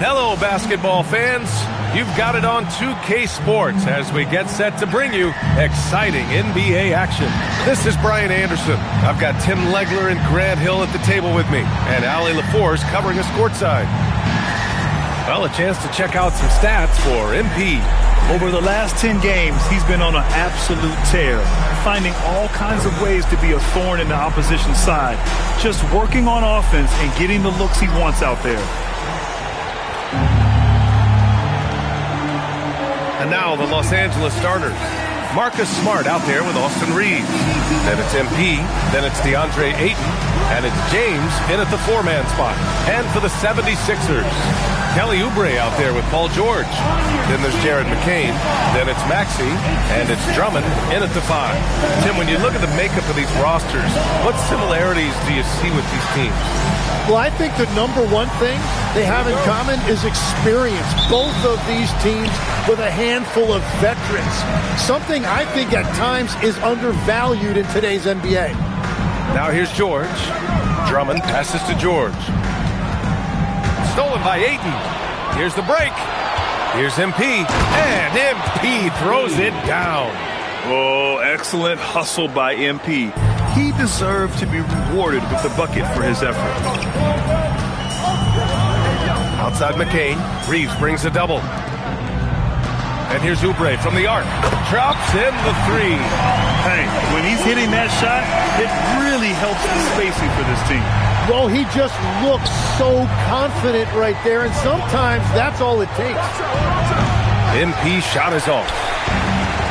[SPEAKER 18] Hello, basketball fans. You've got it on 2K Sports as we get set to bring you exciting NBA action. This is Brian Anderson. I've got Tim Legler and Grant Hill at the table with me, and Ali LaForce covering us courtside. Well, a chance to check out some stats for MP.
[SPEAKER 19] Over the last 10 games, he's been on an absolute tear, finding all kinds of ways to be a thorn in the opposition's side, just working on offense and getting the looks he wants out there.
[SPEAKER 18] And now the Los Angeles starters. Marcus Smart out there with Austin Reeves. Then it's MP. Then it's DeAndre Ayton. And it's James in at the four-man spot. And for the 76ers, Kelly Oubre out there with Paul George. Then there's Jared McCain. Then it's Maxey. And it's Drummond in at the five. Tim, when you look at the makeup of these rosters, what similarities do you see with these teams?
[SPEAKER 20] Well, I think the number one thing they have in common is experience. Both of these teams with a handful of veterans. Something I think at times is undervalued in today's NBA.
[SPEAKER 18] Now here's George. Drummond passes to George. Stolen by Ayton. Here's the break. Here's MP. And MP throws it down.
[SPEAKER 19] Oh, excellent hustle by MP. He deserved to be rewarded with the bucket for his effort.
[SPEAKER 18] Outside McCain. Reeves brings a double. And here's Oubre from the arc. Drops in the three.
[SPEAKER 19] Hey, when he's hitting that shot, it really helps the spacing for this team.
[SPEAKER 20] Well, he just looks so confident right there, and sometimes that's all it takes.
[SPEAKER 18] MP shot is off.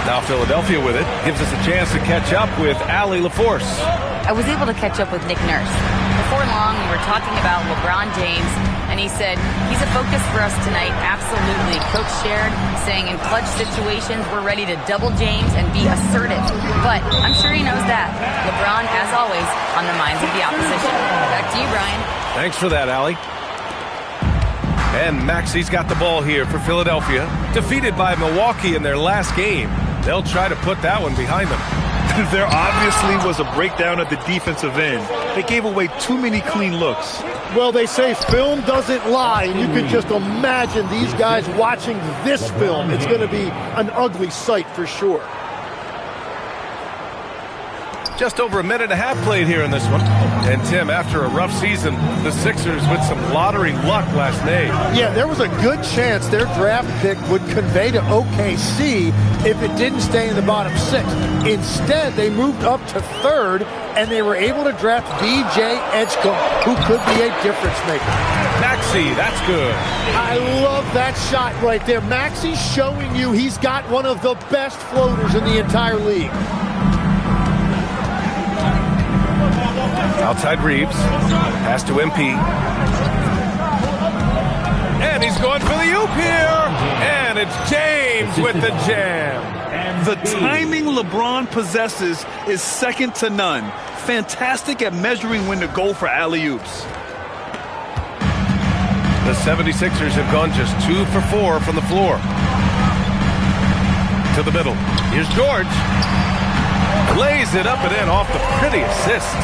[SPEAKER 18] Now Philadelphia with it gives us a chance to catch up with Ali LaForce.
[SPEAKER 5] I was able to catch up with Nick Nurse. Before long, we were talking about LeBron James, and he said, he's a focus for us tonight, absolutely. Coach shared, saying in clutch situations, we're ready to double James and be assertive. But I'm sure he knows that. LeBron, as always, on the minds of the opposition. Back to you, Brian.
[SPEAKER 18] Thanks for that, Ali. And Maxey's got the ball here for Philadelphia. Defeated by Milwaukee in their last game. They'll try to put that one behind them.
[SPEAKER 19] There obviously was a breakdown at the defensive end. They gave away too many clean looks.
[SPEAKER 20] Well, they say film doesn't lie, and you can just imagine these guys watching this film. It's going to be an ugly sight for sure.
[SPEAKER 18] Just over a minute and a half played here in this one. And Tim, after a rough season, the Sixers with some lottery luck last night.
[SPEAKER 20] Yeah, there was a good chance their draft pick would convey to OKC if it didn't stay in the bottom six. Instead, they moved up to third, and they were able to draft DJ Edgecombe, who could be a difference maker.
[SPEAKER 18] Maxey, that's good.
[SPEAKER 20] I love that shot right there. Maxey's showing you he's got one of the best floaters in the entire league.
[SPEAKER 18] Outside Reeves. Pass to MP. And he's going for the oop here. And it's James with the jam.
[SPEAKER 19] The timing LeBron possesses is second to none. Fantastic at measuring when to go for alley-oops.
[SPEAKER 18] The 76ers have gone just 2 for 4 from the floor. To the middle. Here's George. Lays it up and in off the pretty assist.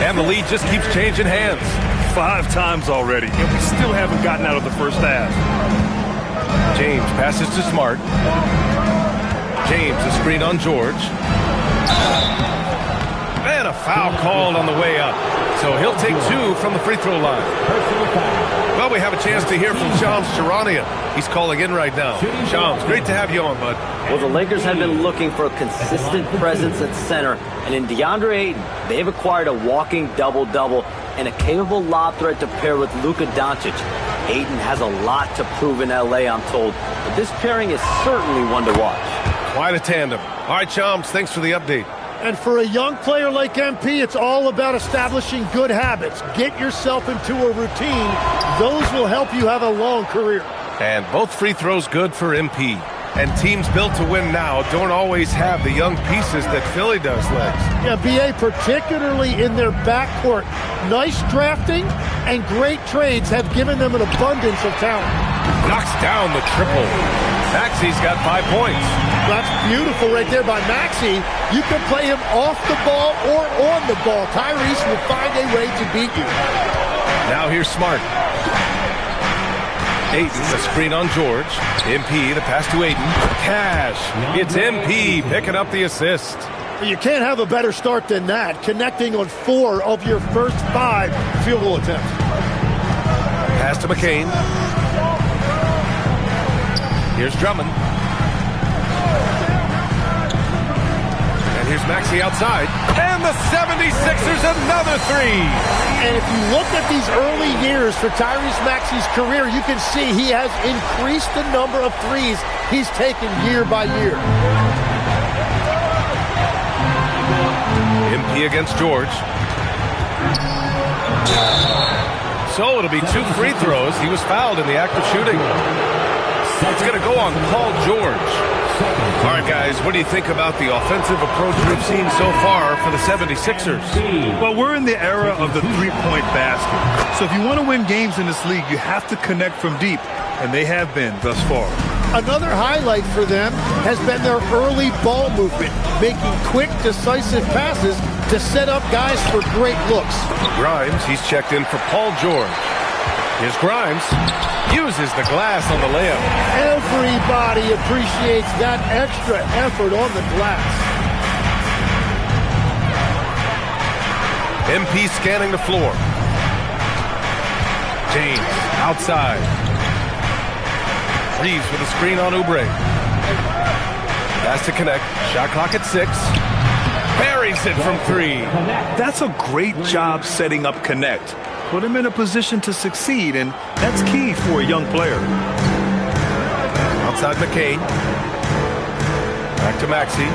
[SPEAKER 18] And the lead just keeps changing hands.
[SPEAKER 19] 5 times already, and we still haven't gotten out of the first half.
[SPEAKER 18] James passes to Smart. James, a screen on George. And a foul called on the way up. So he'll take 2 from the free throw line. Well, we have a chance to hear from Shams Charania. He's calling in right now. Shams, great to have you on, bud.
[SPEAKER 7] Well, the Lakers have been looking for a consistent presence at center, and in DeAndre Ayton, they've acquired a walking double-double and a capable lob threat to pair with Luka Doncic. Ayton has a lot to prove in L.A., I'm told, but this pairing is certainly one to watch.
[SPEAKER 18] Quite a tandem. All right, Shams, thanks for the update.
[SPEAKER 20] And for a young player like MP, it's all about establishing good habits. Get yourself into a routine. Those will help you have a long career.
[SPEAKER 18] And both free throws good for MP. And teams built to win now don't always have the young pieces that Philly does, Lex.
[SPEAKER 20] Yeah, BA, particularly in their backcourt. Nice drafting and great trades have given them an abundance of talent.
[SPEAKER 18] Knocks down the triple. Maxey's got 5 points.
[SPEAKER 20] That's beautiful right there by Maxey. You can play him off the ball or on the ball. Tyrese will find a way to beat you.
[SPEAKER 18] Now here's Smart. Ayton, the screen on George. MP, the pass to Ayton. Cash. It's MP picking up the assist.
[SPEAKER 20] You can't have a better start than that, connecting on 4 of your first 5 field goal attempts.
[SPEAKER 18] Pass to McCain. Here's Drummond. And here's Maxey outside. And the 76ers another 3.
[SPEAKER 20] And if you look at these early years for Tyrese Maxey's career, you can see he has increased the number of threes he's taken year by year.
[SPEAKER 18] MP against George. So it'll be 2 free throws. He was fouled in the act of shooting. It's going to go on Paul George. All right, guys, what do you think about the offensive approach we've seen so far for the 76ers?
[SPEAKER 19] Well, we're in the era of the three-point basket. So if you want to win games in this league, you have to connect from deep, and they have been thus far.
[SPEAKER 20] Another highlight for them has been their early ball movement, making quick, decisive passes to set up guys for great looks.
[SPEAKER 18] Grimes, he's checked in for Paul George. Here's Grimes. Uses the glass on the layup.
[SPEAKER 20] Everybody appreciates that extra effort on the glass.
[SPEAKER 18] MP scanning the floor. James outside. Reeves with a screen on Oubre. Pass to connect. Shot clock at 6. Buries it from 3.
[SPEAKER 19] That's a great job setting up connect. Put him in a position to succeed, and that's key for a young player.
[SPEAKER 18] Outside McCain. Back to Maxey.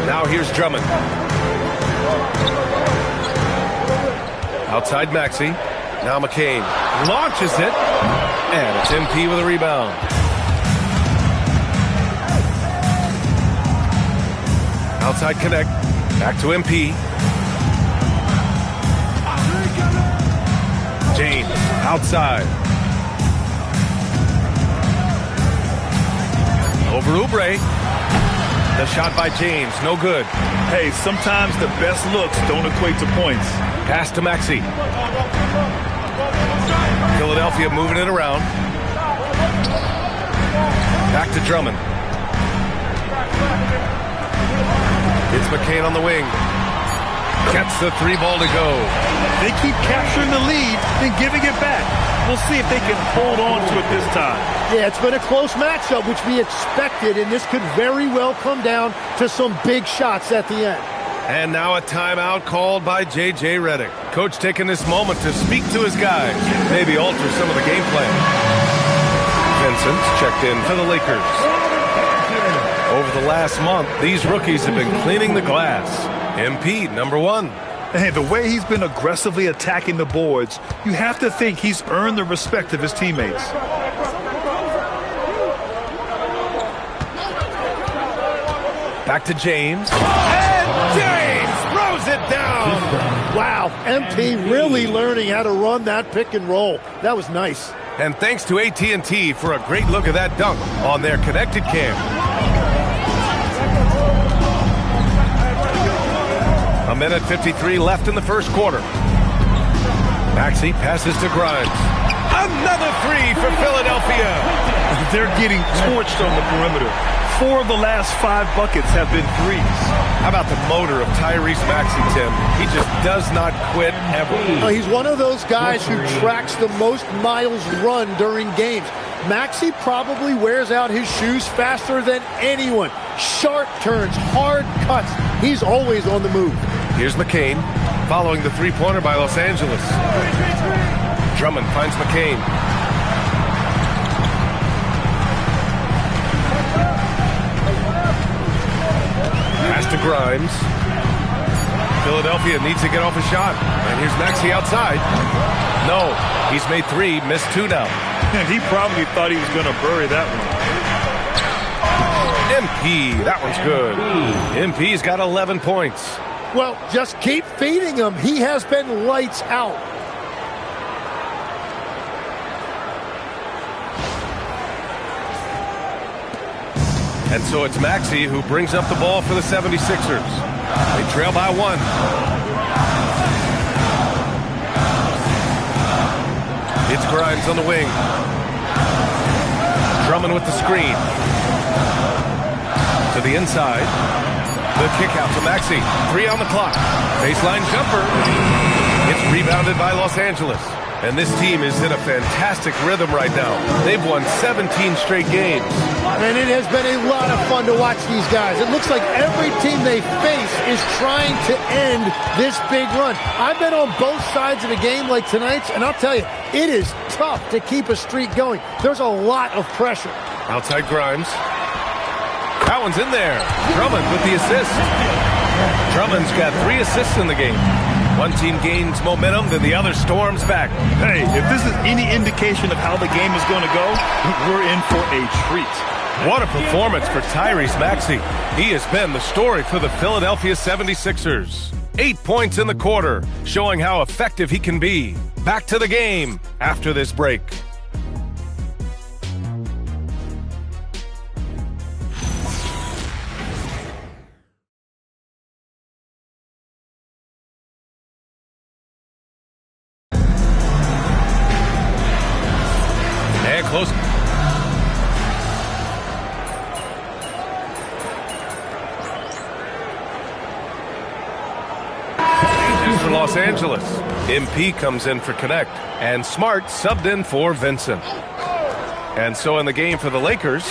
[SPEAKER 18] Now here's Drummond. Outside Maxey. Now McCain launches it, and it's MP with a rebound. Outside connect. Back to MP. James outside. Over Oubre. The shot by James, no good.
[SPEAKER 19] Hey, sometimes the best looks don't equate to points.
[SPEAKER 18] Pass to Maxey. Philadelphia moving it around. Back to Drummond. It's McCain on the wing. Gets the 3 ball to go.
[SPEAKER 19] They keep capturing the lead and giving it back. We'll see if they can hold on to it this time.
[SPEAKER 20] Yeah, it's been a close matchup, which we expected, and this could very well come down to some big shots at the end.
[SPEAKER 18] And now a timeout called by J.J. Redick. Coach taking this moment to speak to his guys, maybe alter some of the game plan. Vincent's checked in for the Lakers. Over the last month, these rookies have been cleaning the glass. MP, number 1.
[SPEAKER 19] Hey, the way he's been aggressively attacking the boards, you have to think he's earned the respect of his teammates.
[SPEAKER 18] Back to James. And James throws it down.
[SPEAKER 20] Wow, MP really learning how to run that pick and roll. That was nice.
[SPEAKER 18] And thanks to AT&T for a great look at that dunk on their connected cam. A minute 53 left in the first quarter. Maxey passes to Grimes. Another 3 for Philadelphia.
[SPEAKER 19] They're getting torched on the perimeter. 4 of the last 5 buckets have been threes.
[SPEAKER 18] How about the motor of Tyrese Maxey, Tim? He just does not quit ever.
[SPEAKER 20] He's one of those guys who tracks the most miles run during games. Maxey probably wears out his shoes faster than anyone. Sharp turns, hard cuts. He's always on the move.
[SPEAKER 18] Here's McCain, following the 3-pointer by Los Angeles. Drummond finds McCain. Pass to Grimes. Philadelphia needs to get off a shot. And here's Maxey outside. No, he's made 3, missed 2 now.
[SPEAKER 19] And he probably thought he was going to bury that one.
[SPEAKER 18] MP, that one's good. MP's got 11 points.
[SPEAKER 20] Well, just keep feeding him. He has been lights out.
[SPEAKER 18] And so it's Maxey who brings up the ball for the 76ers. They trail by 1. It's Grimes on the wing. Drummond with the screen. To the inside. The kick out to Maxey. 3 on the clock. Baseline jumper. It's rebounded by Los Angeles. And this team is in a fantastic rhythm right now. They've won 17 straight games.
[SPEAKER 20] And it has been a lot of fun to watch these guys. It looks like every team they face is trying to end this big run. I've been on both sides of the game like tonight's, and I'll tell you, it is tough to keep a streak going. There's a lot of pressure.
[SPEAKER 18] Outside Grimes. That one's in there. Drummond with the assist. Drummond's got 3 assists in the game. One team gains momentum, then the other storms back.
[SPEAKER 19] Hey, if this is any indication of how the game is going to go, we're in for a treat.
[SPEAKER 18] What a performance for Tyrese Maxey. He has been the story for the Philadelphia 76ers. 8 points in the quarter, showing how effective he can be. Back to the game after this break. Close. Changes for Los Angeles. MP comes in for Connect, and Smart subbed in for Vincent. And so in the game for the Lakers,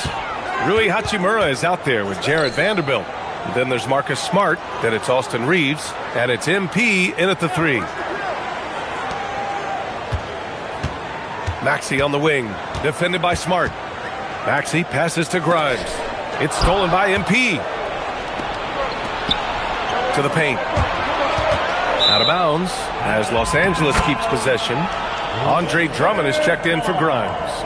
[SPEAKER 18] Rui Hachimura is out there with Jared Vanderbilt. And then there's Marcus Smart, then it's Austin Reeves, and it's MP in at the 3. Maxey on the wing, defended by Smart. Maxey passes to Grimes. It's stolen by MP. To the paint. Out of bounds as Los Angeles keeps possession. Andre Drummond is checked in for Grimes.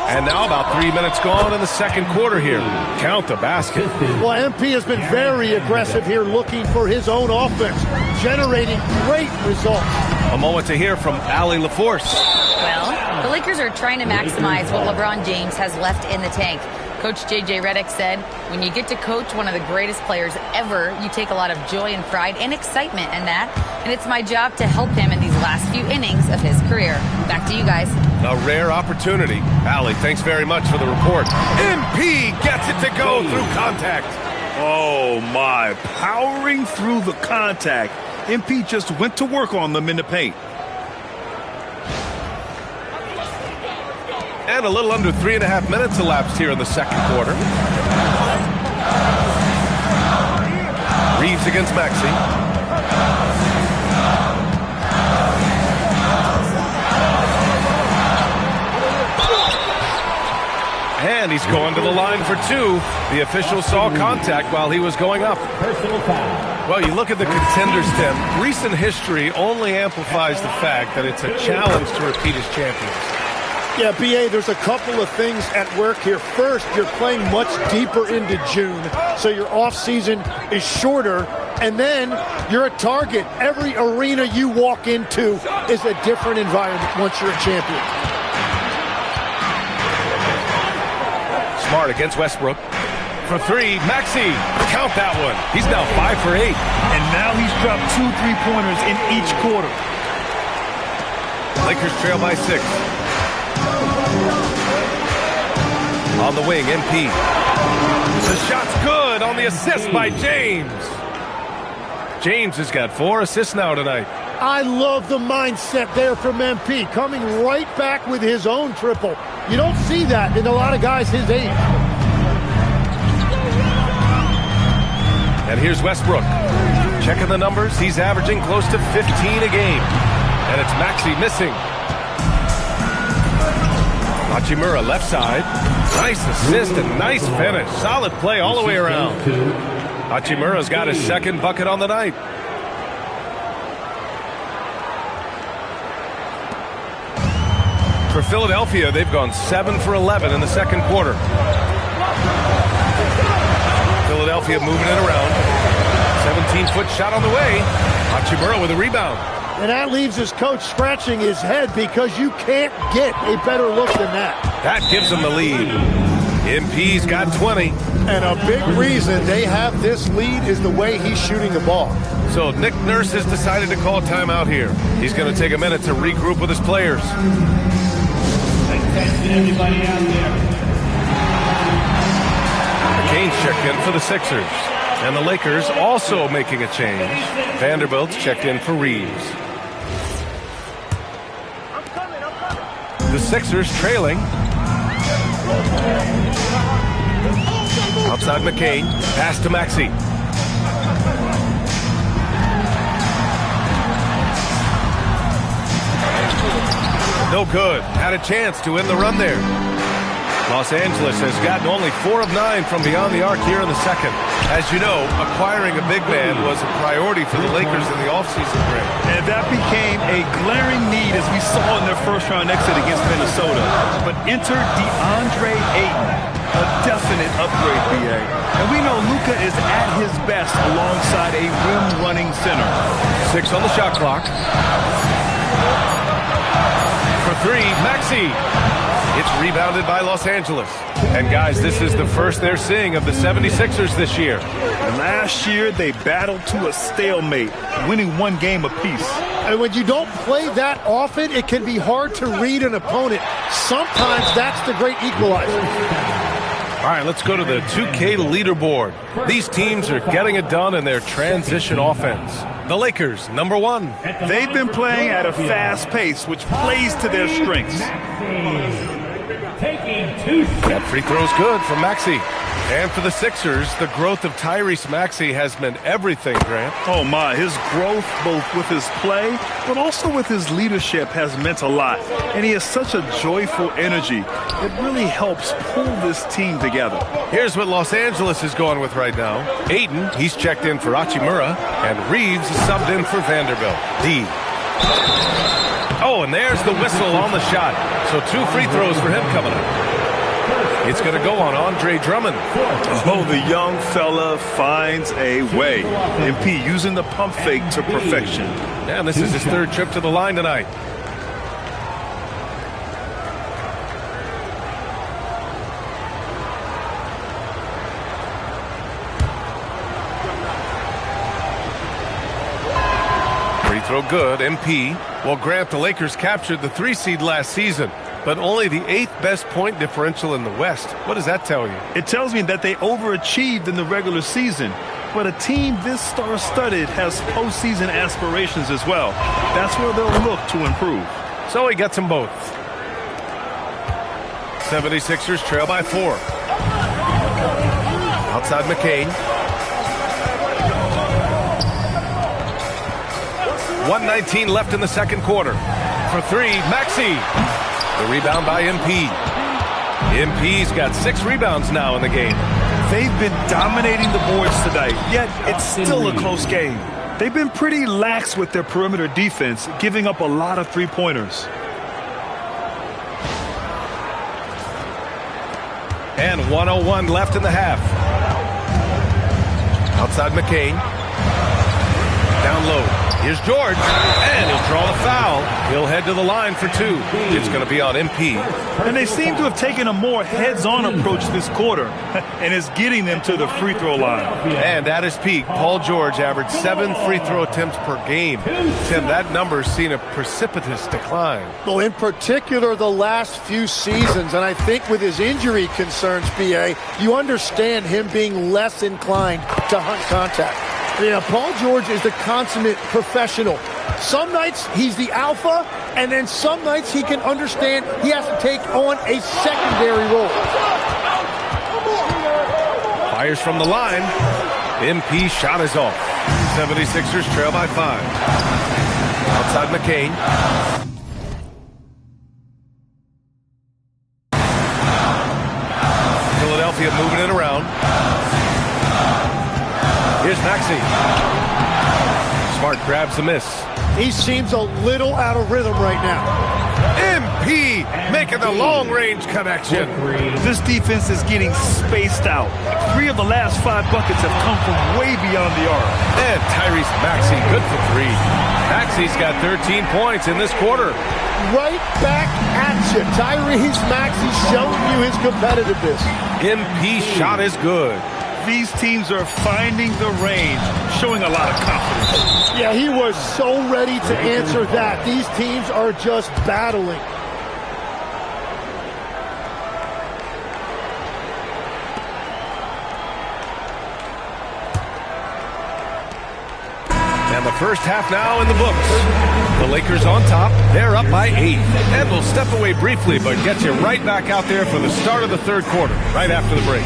[SPEAKER 18] And now about 3 minutes gone in the second quarter here. Count the basket.
[SPEAKER 20] Well, MP has been very aggressive here, looking for his own offense, generating great results.
[SPEAKER 18] A moment to hear from Allie LaForce.
[SPEAKER 5] Well, the Lakers are trying to maximize what LeBron James has left in the tank. Coach J.J. Redick said, when you get to coach one of the greatest players ever, you take a lot of joy and pride and excitement in that. And it's my job to help him in these last few innings of his career. Back to you guys.
[SPEAKER 18] A rare opportunity. Allie, thanks very much for the report. MP gets it to go through contact.
[SPEAKER 19] Oh, my. Powering through the contact. MP just went to work on them in the paint.
[SPEAKER 18] And a little under 3.5 minutes elapsed here in the second quarter. Reeves against Maxey. And he's going to the line for 2. The official saw contact while he was going up. Well, you look at the contenders, Tim. Recent history only amplifies the fact that it's a challenge to repeat as champions.
[SPEAKER 20] Yeah, B.A., there's a couple of things at work here. First, you're playing much deeper into June, so your off-season is shorter, and then you're a target. Every arena you walk into is a different environment once you're a champion.
[SPEAKER 18] Smart against Westbrook. For 3, Maxey. Count that one. He's now 5 for 8.
[SPEAKER 19] And now he's dropped 2 3-pointers in each quarter.
[SPEAKER 18] Lakers trail by 6. On the wing, MP. The shot's good on the assist by James. James has got 4 assists now tonight.
[SPEAKER 20] I love the mindset there from MP, coming right back with his own triple. You don't see that in a lot of guys his age.
[SPEAKER 18] And here's Westbrook. Checking the numbers, he's averaging close to 15 a game. And it's Maxey missing. Hachimura left side. Nice assist and nice finish. Solid play all the way around. Hachimura's got his second bucket on the night. For Philadelphia, they've gone 7 for 11 in the second quarter. Philadelphia moving it around. 17-foot shot on the way. Hachimura with a rebound.
[SPEAKER 20] And that leaves his coach scratching his head because you can't get a better look than that.
[SPEAKER 18] That gives him the lead. MP's got 20.
[SPEAKER 20] And a big reason they have this lead is the way he's shooting the ball.
[SPEAKER 18] So Nick Nurse has decided to call timeout here. He's going to take a minute to regroup with his players.
[SPEAKER 16] Everybody out there.
[SPEAKER 18] McCain's checked in for the Sixers. And the Lakers also making a change. Vanderbilt's checked in for Reeves. The Sixers trailing. Outside McCain. Pass to Maxey. No good. Had a chance to end the run there. Los Angeles has gotten only 4 of 9 from beyond the arc here in the second. As you know, acquiring a big man was a priority for the Lakers in the offseason, Greg.
[SPEAKER 19] And that became a glaring need as we saw in their first-round exit against Minnesota. But enter DeAndre Ayton, a definite upgrade, BA. And we know Luka is at his best alongside a rim-running center.
[SPEAKER 18] 6 on the shot clock. For 3, Maxey. It's rebounded by Los Angeles. And guys, this is the first they're seeing of the 76ers this year.
[SPEAKER 19] Last year, they battled to a stalemate, winning 1 game apiece.
[SPEAKER 20] And when you don't play that often, it can be hard to read an opponent. Sometimes that's the great equalizer.
[SPEAKER 18] All right, let's go to the 2K leaderboard. These teams are getting it done in their transition offense. The Lakers, number 1.
[SPEAKER 19] They've been playing at a fast pace, which plays to their strengths.
[SPEAKER 18] That free throw's good from Maxey. And for the Sixers, the growth of Tyrese Maxey has meant everything, Grant.
[SPEAKER 19] Oh, my. His growth, both with his play, but also with his leadership, has meant a lot. And he has such a joyful energy. It really helps pull this team together.
[SPEAKER 18] Here's what Los Angeles is going with right now. Ayton, he's checked in for Hachimura, and Reeves is subbed in for Vanderbilt. D. Oh, and there's the whistle on the shot. So 2 free throws for him coming up. It's going to go on Andre Drummond.
[SPEAKER 19] Oh, the young fella finds a way. MP using the pump fake to perfection.
[SPEAKER 18] And this is his 3rd trip to the line tonight. Free throw good, MP. Well, Grant, the Lakers captured the 3 seed last season, but only the 8th best point differential in the West. What does that tell you?
[SPEAKER 19] It tells me that they overachieved in the regular season. But a team this star-studded has postseason aspirations as well. That's where they'll look to improve.
[SPEAKER 18] So he gets them both. 76ers trail by 4. Outside McCain. 1:19 left in the second quarter. For 3, Maxey. The rebound by MP. MP's got 6 rebounds now in the game.
[SPEAKER 19] They've been dominating the boards tonight, yet it's still a close game. They've been pretty lax with their perimeter defense, giving up a lot of 3-pointers.
[SPEAKER 18] And 1:01 left in the half. Outside McCain. Down low. Here's George, and he'll draw the foul. He'll head to the line for 2. It's going to be on MP.
[SPEAKER 19] And they seem to have taken a more heads-on approach this quarter, and it's getting them to the free throw line.
[SPEAKER 18] And at his peak, Paul George averaged 7 free throw attempts per game. Tim, that number's seen a precipitous decline.
[SPEAKER 20] Well, in particular, the last few seasons, and I think with his injury concerns, BA, you understand him being less inclined to hunt contact. Yeah, Paul George is the consummate professional. Some nights he's the alpha, and then some nights he can understand he has to take on a secondary role.
[SPEAKER 18] Fires from the line. MP shot is off. 76ers trail by 5. Outside McCain. Philadelphia moving it around. Here's Maxey. Smart grabs the miss.
[SPEAKER 20] He seems a little out of rhythm right now.
[SPEAKER 18] MP making the long-range connection.
[SPEAKER 19] This defense is getting spaced out. 3 of the last 5 buckets have come from way beyond the arc.
[SPEAKER 18] And Tyrese Maxey good for 3. Maxey's got 13 points in this quarter.
[SPEAKER 20] Right back at you. Tyrese Maxey showing you his competitiveness.
[SPEAKER 18] MP shot is good.
[SPEAKER 19] These teams are finding the range, showing a lot of confidence.
[SPEAKER 20] Yeah, he was so ready to answer that. These teams are just battling.
[SPEAKER 18] And the first half now in the books. The Lakers on top. They're up by 8. And we'll step away briefly, but get you right back out there for the start of the third quarter, right after the break.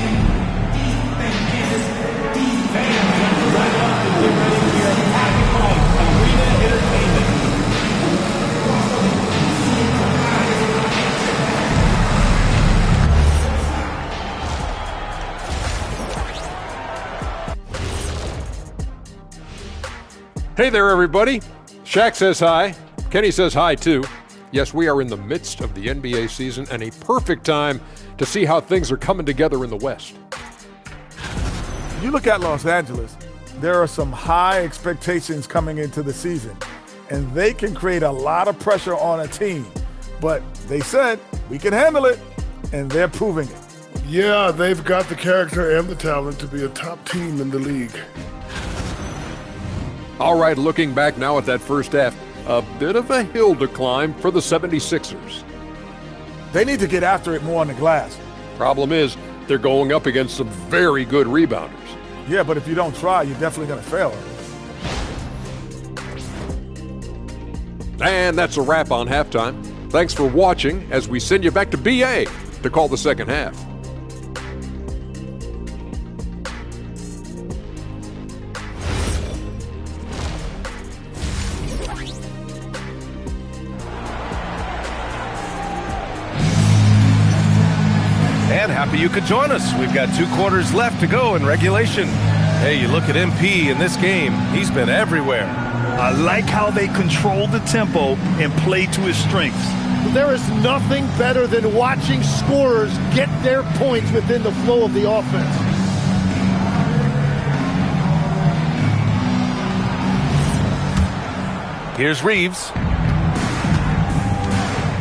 [SPEAKER 9] Hey there, everybody. Shaq says hi. Kenny says hi, too. Yes, we are in the midst of the NBA season and a perfect time to see how things are coming together in the West.
[SPEAKER 10] You look at Los Angeles, there are some high expectations coming into the season, and they can create a lot of pressure on a team. But they said, we can handle it, and they're proving it.
[SPEAKER 11] Yeah, they've got the character and the talent to be a top team in the league.
[SPEAKER 9] All right, looking back now at that first half, a bit of a hill to climb for the 76ers.
[SPEAKER 10] They need to get after it more on the glass.
[SPEAKER 9] Problem is, they're going up against some very good rebounders.
[SPEAKER 10] Yeah, but if you don't try, you're definitely going to fail.
[SPEAKER 9] And that's a wrap on halftime. Thanks for watching as we send you back to BA to call the second half.
[SPEAKER 18] And happy you could join us. We've got 2 quarters left to go in regulation. Hey, you look at MP in this game, he's been everywhere.
[SPEAKER 19] I like how they control the tempo and play to his strengths.
[SPEAKER 20] There is nothing better than watching scorers get their points within the flow of the offense.
[SPEAKER 18] Here's Reeves.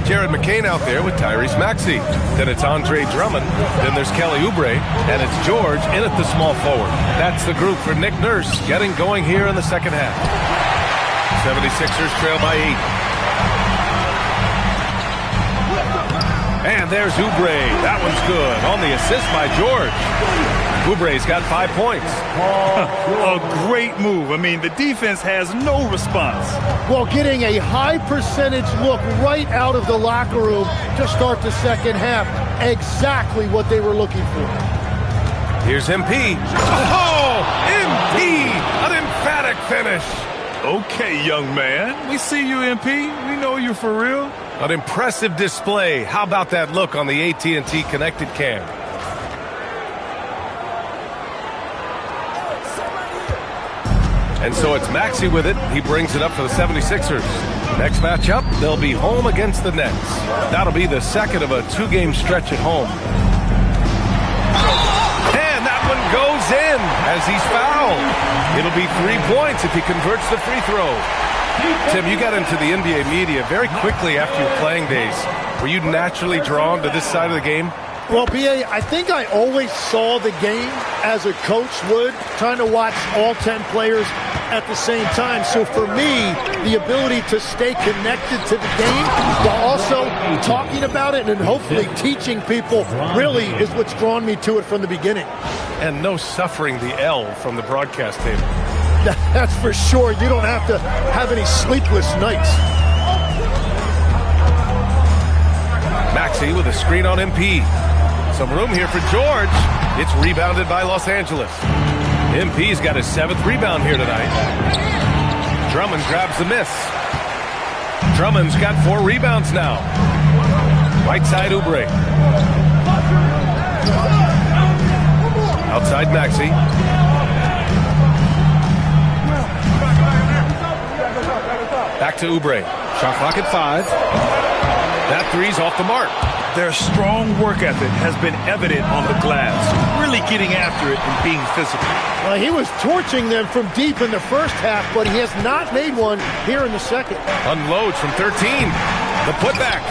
[SPEAKER 18] Jared McCain out there with Tyrese Maxey. Then it's Andre Drummond. Then there's Kelly Oubre. And it's George in at the small forward. That's the group for Nick Nurse getting going here in the second half. 76ers trail by 8. And there's Oubre. That one's good. On the assist by George. Oubre's got 5 points.
[SPEAKER 19] A great move. I mean, the defense has no response.
[SPEAKER 20] Well, getting a high percentage look right out of the locker room to start the second half. Exactly what they were looking for.
[SPEAKER 18] Here's MP. Oh, MP! An emphatic finish.
[SPEAKER 19] Okay, young man. We see you, MP. We know you for real.
[SPEAKER 18] An impressive display. How about that look on the AT&T connected cam? And so it's Maxey with it. He brings it up for the 76ers. Next matchup, they'll be home against the Nets. That'll be the second of a 2-game stretch at home. And that one goes in as he's fouled. It'll be 3 points if he converts the free throw. Tim, you got into the NBA media very quickly after your playing days. Were you naturally drawn to this side of the game?
[SPEAKER 20] Well, B.A., I think I always saw the game as a coach would, trying to watch all 10 players at the same time. So for me, the ability to stay connected to the game while also talking about it and hopefully teaching people really is what's drawn me to it from the beginning.
[SPEAKER 18] And no suffering the L from the broadcast table.
[SPEAKER 20] That's for sure. You don't have to have any sleepless nights.
[SPEAKER 18] Maxey with a screen on MP. Some room here for George. It's rebounded by Los Angeles. MP's got his 7th rebound here tonight. Drummond grabs the miss. Drummond's got 4 rebounds now. Right side Oubre. Outside Maxey. Back to Oubre. Shot clock at 5. That three's off the mark.
[SPEAKER 19] Their strong work ethic has been evident on the glass, really getting after it and being physical.
[SPEAKER 20] Well, he was torching them from deep in the first half, but he has not made one here in the second.
[SPEAKER 18] Unloads from 13. The putback.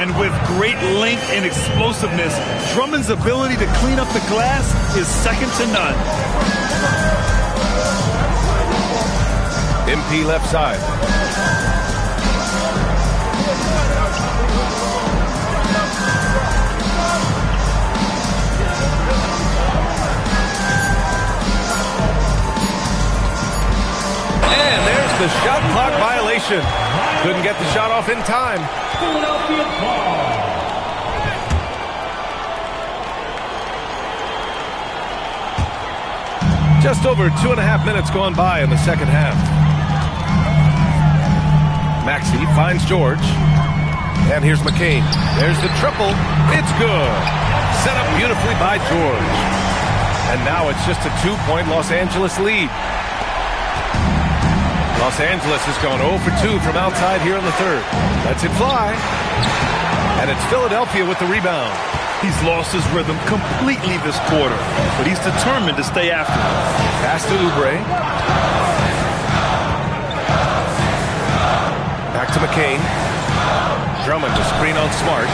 [SPEAKER 19] And with great length and explosiveness, Drummond's ability to clean up the glass is second to none.
[SPEAKER 18] MP left side. And there's the shot clock violation. Couldn't get the shot off in time.
[SPEAKER 1] Philadelphia ball.
[SPEAKER 18] Just over 2.5 minutes gone by in the second half. Maxey finds George. And here's McCain. There's the triple. It's good. Set up beautifully by George. And now it's just a 2-point Los Angeles lead. Los Angeles has gone 0 for 2 from outside here in the third. Lets it fly. And it's Philadelphia with the rebound.
[SPEAKER 19] He's lost his rhythm completely this quarter, but he's determined to stay after it.
[SPEAKER 18] Pass to Oubre. Back to McCain. Drummond to screen on Smart.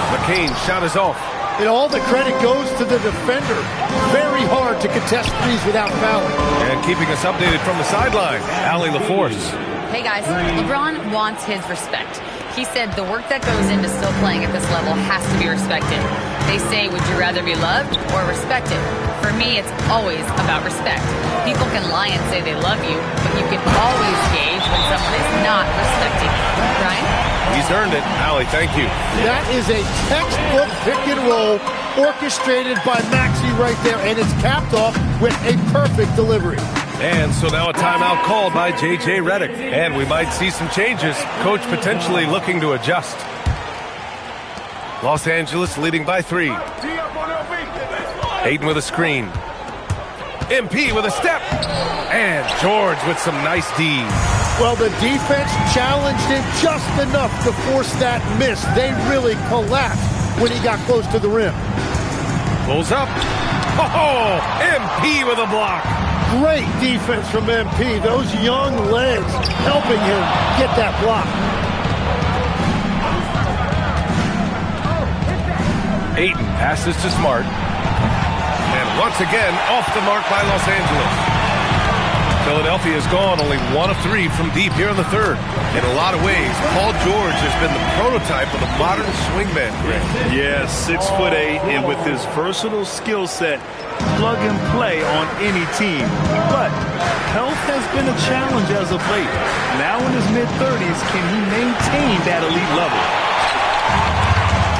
[SPEAKER 18] McCain's shot is off.
[SPEAKER 20] And all the credit goes to the defender. Very hard to contest threes without fouling.
[SPEAKER 18] And keeping us updated from the sideline, Allie LaForce.
[SPEAKER 5] Hey guys, LeBron wants his respect. He said the work that goes into still playing at this level has to be respected. They say, would you rather be loved or respected? For me, it's always about respect. People can lie and say they love you, but you can always gauge when someone is not respecting you. Brian?
[SPEAKER 18] He's earned it. Allie, thank you.
[SPEAKER 20] That is a textbook pick and roll orchestrated by Maxey right there, and it's capped off with a perfect delivery.
[SPEAKER 18] And so now a timeout called by J.J. Redick. And we might see some changes. Coach potentially looking to adjust. Los Angeles leading by 3. Ayton with a screen. MP with a step. And George with some nice D.
[SPEAKER 20] Well, the defense challenged him just enough to force that miss. They really collapsed when he got close to the rim.
[SPEAKER 18] Pulls up. Oh, MP with a block.
[SPEAKER 20] Great defense from MP. Those young legs helping him get that block.
[SPEAKER 18] Ayton passes to Smart. And once again, off the mark by Los Angeles. Philadelphia has gone only 1 of 3 from deep here in the third.
[SPEAKER 12] In a lot of ways, Paul George has been the prototype of the modern swingman, Greg.
[SPEAKER 19] Yeah, 6'8", and with his versatile skill set, plug and play on any team. But health has been a challenge as of late. Now in his mid-30s, can he maintain that elite level?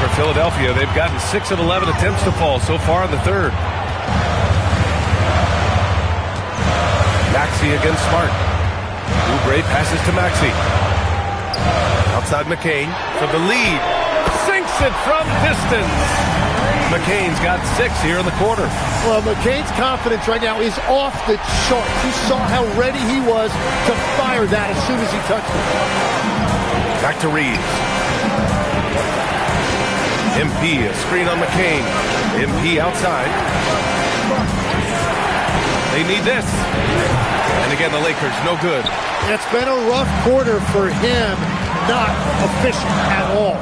[SPEAKER 18] For Philadelphia, they've gotten 6 of 11 attempts to fall so far in the third. Maxey against Smart. Oubre passes to Maxey. Outside McCain for the lead. Sinks it from distance. McCain's got 6 here in the quarter.
[SPEAKER 20] Well, McCain's confidence right now is off the charts. You saw how ready he was to fire that as soon as he touched it.
[SPEAKER 18] Back to Reeves. MP, a screen on McCain. MP outside. They need this. And again, the Lakers, no good.
[SPEAKER 20] It's been a rough quarter for him. Not efficient at all.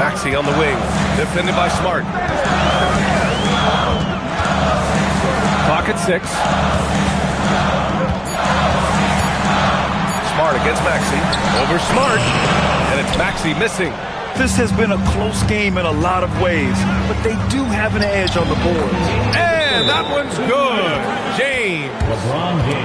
[SPEAKER 18] Maxey on the wing. Defended by Smart. Clock at 6. Smart against Maxey. Over Smart. And it's Maxey missing.
[SPEAKER 19] This has been a close game in a lot of ways, but they do have an edge on the board.
[SPEAKER 18] And that one's good. James.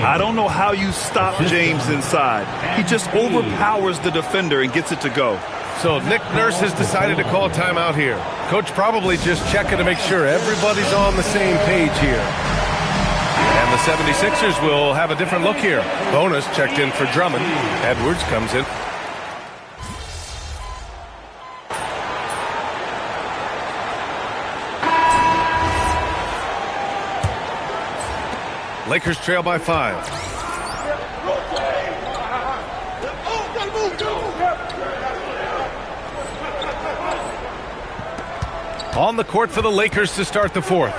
[SPEAKER 19] I don't know how you stop James inside. He just overpowers the defender and gets it to go.
[SPEAKER 18] So Nick Nurse has decided to call timeout here. Coach probably just checking to make sure everybody's on the same page here. And the 76ers will have a different look here. Bonus checked in for Drummond. Edwards comes in. Lakers trail by 5. On the court for the Lakers to start the fourth.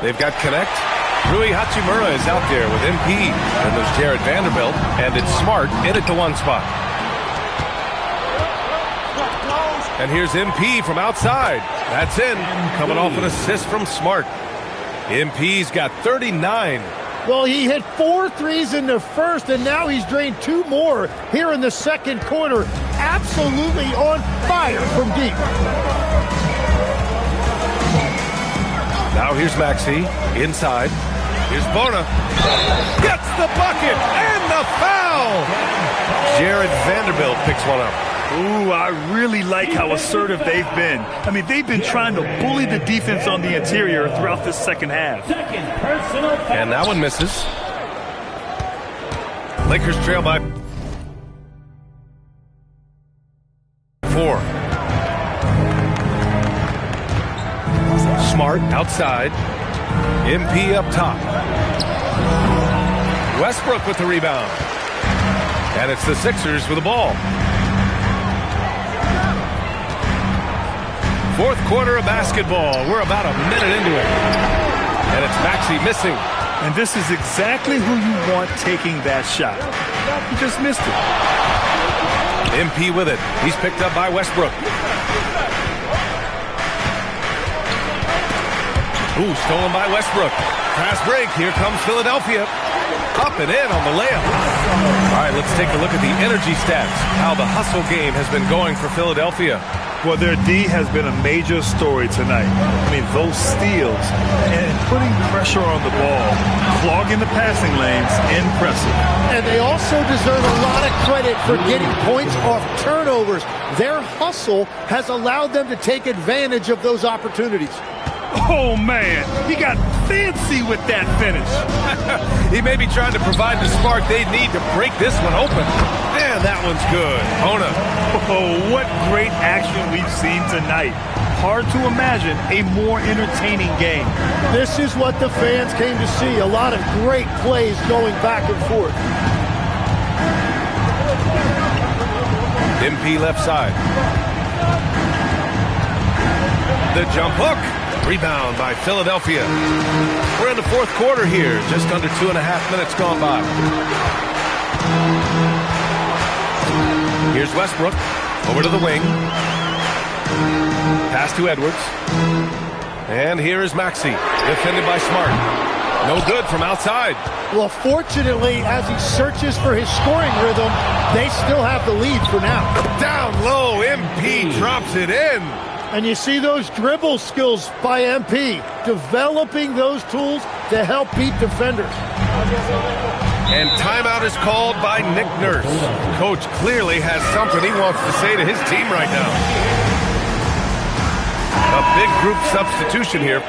[SPEAKER 18] They've got Connect. Rui Hachimura is out there with MP. And there's Jared Vanderbilt. And it's Smart in at the 1 spot. And here's MP from outside. That's in. Coming off an assist from Smart. MP's got 39.
[SPEAKER 20] Well, he hit 4 threes in the first, and now he's drained 2 more here in the second quarter. Absolutely on fire from deep.
[SPEAKER 18] Now here's Maxey inside. Here's Bona. Gets the bucket and the foul. Jared Vanderbilt picks one up.
[SPEAKER 19] Ooh, I really like how assertive they've been. I mean, they've been trying to bully the defense on the interior throughout this second half.
[SPEAKER 18] And that one misses. Lakers trail by 4. Smart outside. MP up top. Westbrook with the rebound. And it's the Sixers with the ball. Fourth quarter of basketball. We're about a minute into it. And it's Maxey missing.
[SPEAKER 19] And this is exactly who you want taking that shot. He just missed it.
[SPEAKER 18] MP with it. He's picked up by Westbrook. Ooh, stolen by Westbrook. Fast break. Here comes Philadelphia. Up and in on the layup. All right, let's take a look at the energy stats. How the hustle game has been going for Philadelphia.
[SPEAKER 19] Well, their D has been a major story tonight. I mean, those steals and putting pressure on the ball, clogging the passing lanes, impressive.
[SPEAKER 20] And they also deserve a lot of credit for getting points off turnovers. Their hustle has allowed them to take advantage of those opportunities.
[SPEAKER 19] Oh, man, he got fancy with that finish.
[SPEAKER 18] He may be trying to provide the spark they need to break this one open. Man, that one's good. Bona.
[SPEAKER 19] Oh, what great action we've seen tonight. Hard to imagine a more entertaining game.
[SPEAKER 20] This is what the fans came to see. A lot of great plays going back and forth.
[SPEAKER 18] MP left side. The jump hook. Rebound by Philadelphia. We're in the fourth quarter here. Just under 2.5 minutes gone by. Here's Westbrook. Over to the wing. Pass to Edwards. And here is Maxey. Defended by Smart. No good from outside.
[SPEAKER 20] Well, fortunately, as he searches for his scoring rhythm, they still have the lead for now.
[SPEAKER 18] Down low. MP drops it in.
[SPEAKER 20] And you see those dribble skills by MP, developing those tools to help beat defenders.
[SPEAKER 18] And timeout is called by Nick Nurse. Coach clearly has something he wants to say to his team right now. A big group substitution here.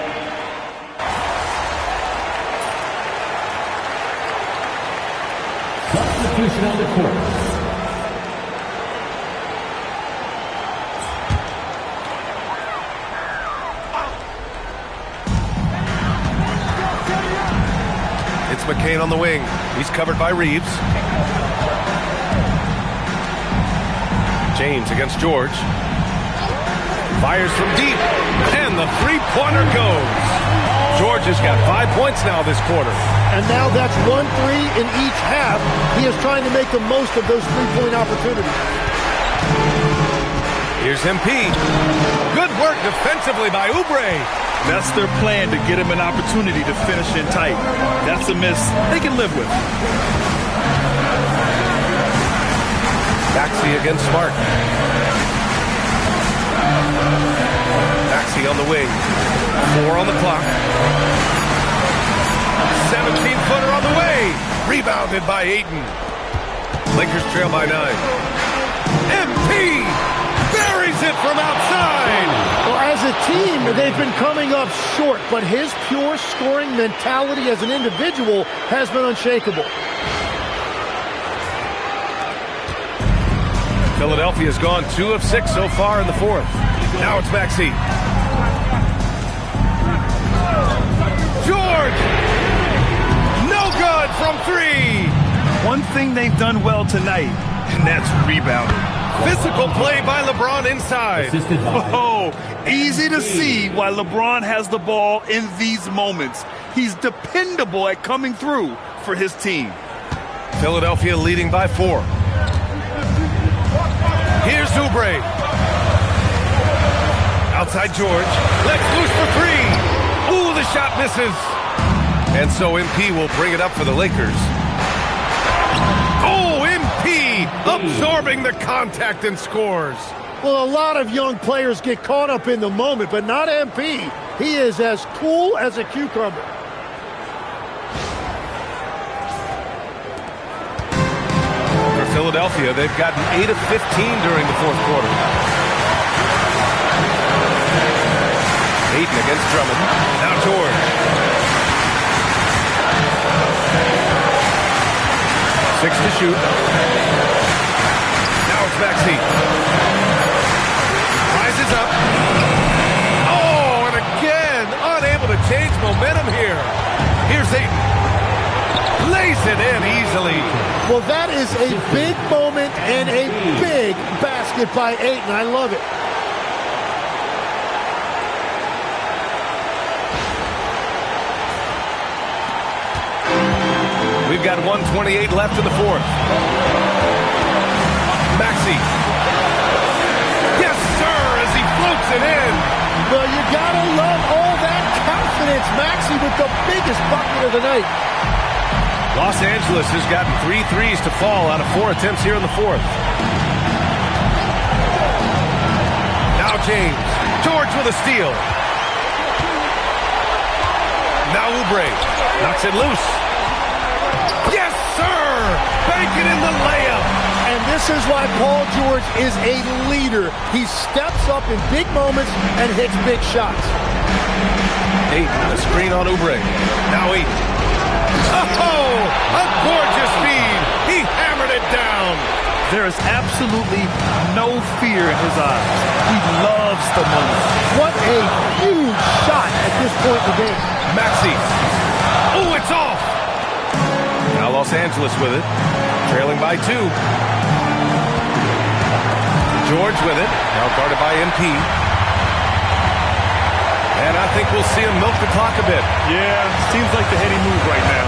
[SPEAKER 1] Substitution on the court.
[SPEAKER 18] It's McCain on the wing. He's covered by Reeves. James against George. Fires from deep. And the three-pointer goes. George has got 5 points now this quarter.
[SPEAKER 20] And now that's 1 3 in each half. He is trying to make the most of those three-point opportunities.
[SPEAKER 18] Here's MP. Good work defensively by Oubre.
[SPEAKER 19] That's their plan, to get him an opportunity to finish in tight. That's a miss they can live with.
[SPEAKER 18] Maxey against Smart. Maxey on the wing. 4 on the clock. 17-footer on the way. Rebounded by Ayton. Lakers trail by 9. MP buries it from outside.
[SPEAKER 20] Well, as a team, they've been coming up short, but his pure scoring mentality as an individual has been unshakable.
[SPEAKER 18] Philadelphia's gone 2 of 6 so far in the fourth. Now it's Maxey. George! No good from 3.
[SPEAKER 19] One thing they've done well tonight, and that's rebounding.
[SPEAKER 18] Physical play by LeBron inside.
[SPEAKER 19] Oh, easy to see why LeBron has the ball in these moments. He's dependable at coming through for his team.
[SPEAKER 18] Philadelphia leading by 4. Here's Oubre. Outside George. Let's loose for 3. Ooh, the shot misses. And so MP will bring it up for the Lakers. Oh, MP absorbing the contact and scores.
[SPEAKER 20] Well, a lot of young players get caught up in the moment, but not MP. He is as cool as a cucumber.
[SPEAKER 18] For Philadelphia, they've gotten 8 of 15 during the fourth quarter. Ayton against Drummond. Now George. 6 to shoot. Now it's Maxey. Rises up. Oh, and again, unable to change momentum here. Here's Ayton. Lays it in easily.
[SPEAKER 20] Well, that is a big moment and a big basket by Ayton. I love it.
[SPEAKER 18] We've got 1:28 left in the fourth. Maxey. Yes, sir, as he floats it in.
[SPEAKER 20] Well, you gotta love all that confidence. Maxey with the biggest bucket of the night.
[SPEAKER 18] Los Angeles has gotten 3 threes to fall out of 4 attempts here in the fourth. Now James. George with a steal. Now Oubre. Knocks it loose. Yes, sir! Banking in the layup.
[SPEAKER 20] And this is why Paul George is a leader. He steps up in big moments and hits big shots.
[SPEAKER 18] Ayton, a screen on Oubre. Now Ayton. Oh, a gorgeous feed. He hammered it down.
[SPEAKER 19] There is absolutely no fear in his eyes. He loves the moment.
[SPEAKER 20] What a huge shot at this point in the game.
[SPEAKER 18] Maxey. Oh, it's off. Now Los Angeles with it. Trailing by 2. George with it. Now guarded by MP. And I think we'll see him milk the clock a bit.
[SPEAKER 19] Yeah, seems like the heady move right now.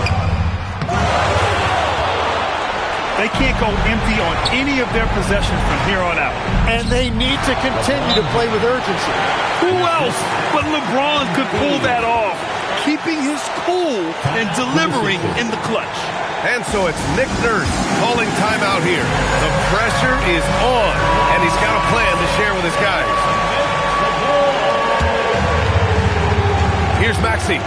[SPEAKER 19] They can't go empty on any of their possessions from here on out.
[SPEAKER 20] And they need to continue to play with urgency.
[SPEAKER 19] Who else but LeBron could pull that off, keeping his cool and delivering in the clutch.
[SPEAKER 18] And so it's Nick Nurse calling timeout here. The pressure is on, and he's got a plan to share with his guys. Here's Maxey.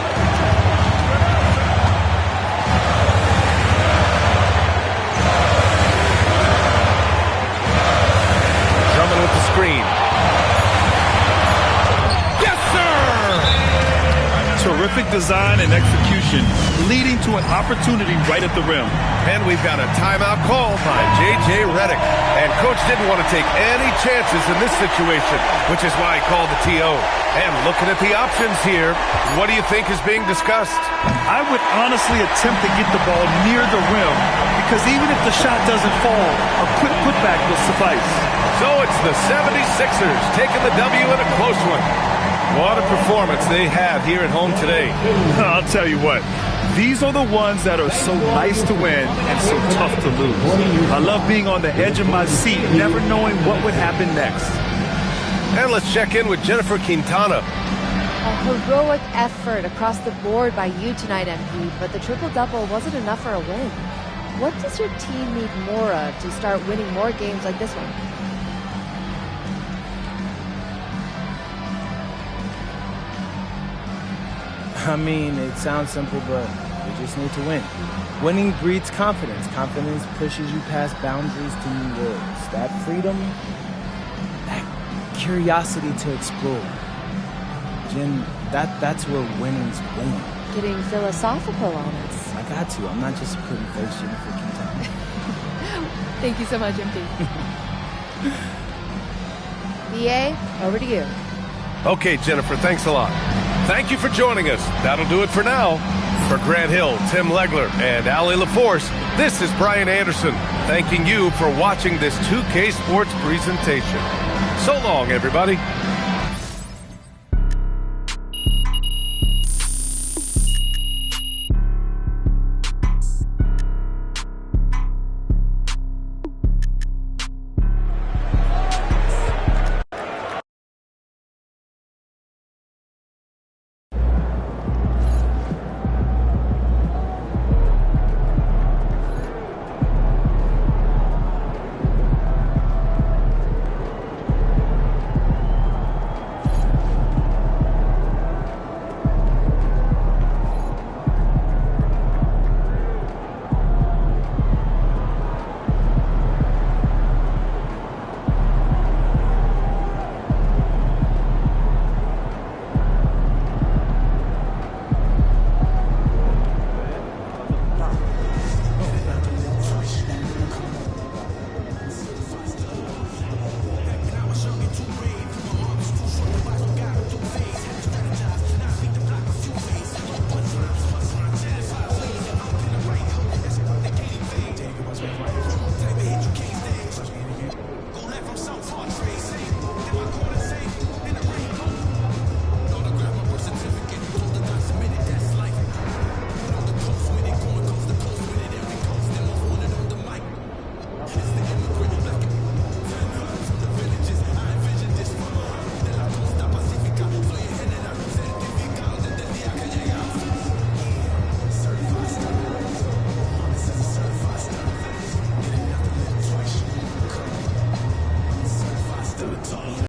[SPEAKER 18] Drummond with the screen. Yes, sir!
[SPEAKER 19] Terrific design and execution, leading to an opportunity right at the rim.
[SPEAKER 18] And we've got a timeout called by J.J. Redick. And Coach didn't want to take any chances in this situation, which is why he called the TO. And looking at the options here, what do you think is being discussed?
[SPEAKER 19] I would honestly attempt to get the ball near the rim, because even if the shot doesn't fall, a quick putback will suffice.
[SPEAKER 18] So it's the 76ers taking the W in a close one. What a performance they have here at home today.
[SPEAKER 19] I'll tell you what, these are the ones that are so nice to win and so tough to lose. I love being on the edge of my seat, never knowing what would happen next.
[SPEAKER 18] And let's check in with Jennifer Quintana.
[SPEAKER 13] A heroic effort across the board by you tonight, MP, but the triple-double wasn't enough for a win. What does your team need more of to start winning more games like this one?
[SPEAKER 14] I mean, it sounds simple, but we just need to win. Winning breeds confidence. Confidence pushes you past boundaries to new worlds. That freedom, that curiosity to explore. Jen, that's where winning's born.
[SPEAKER 13] Getting philosophical on us.
[SPEAKER 14] I got to. I'm not just a pretty face, Jennifer Quintana.
[SPEAKER 13] Thank you so much, MP. BA, over to you.
[SPEAKER 18] Okay, Jennifer, thanks a lot. Thank you for joining us. That'll do it for now. For Grant Hill, Tim Legler, and Allie LaForce, this is Brian Anderson. thanking you for watching this 2K Sports presentation. So long, everybody.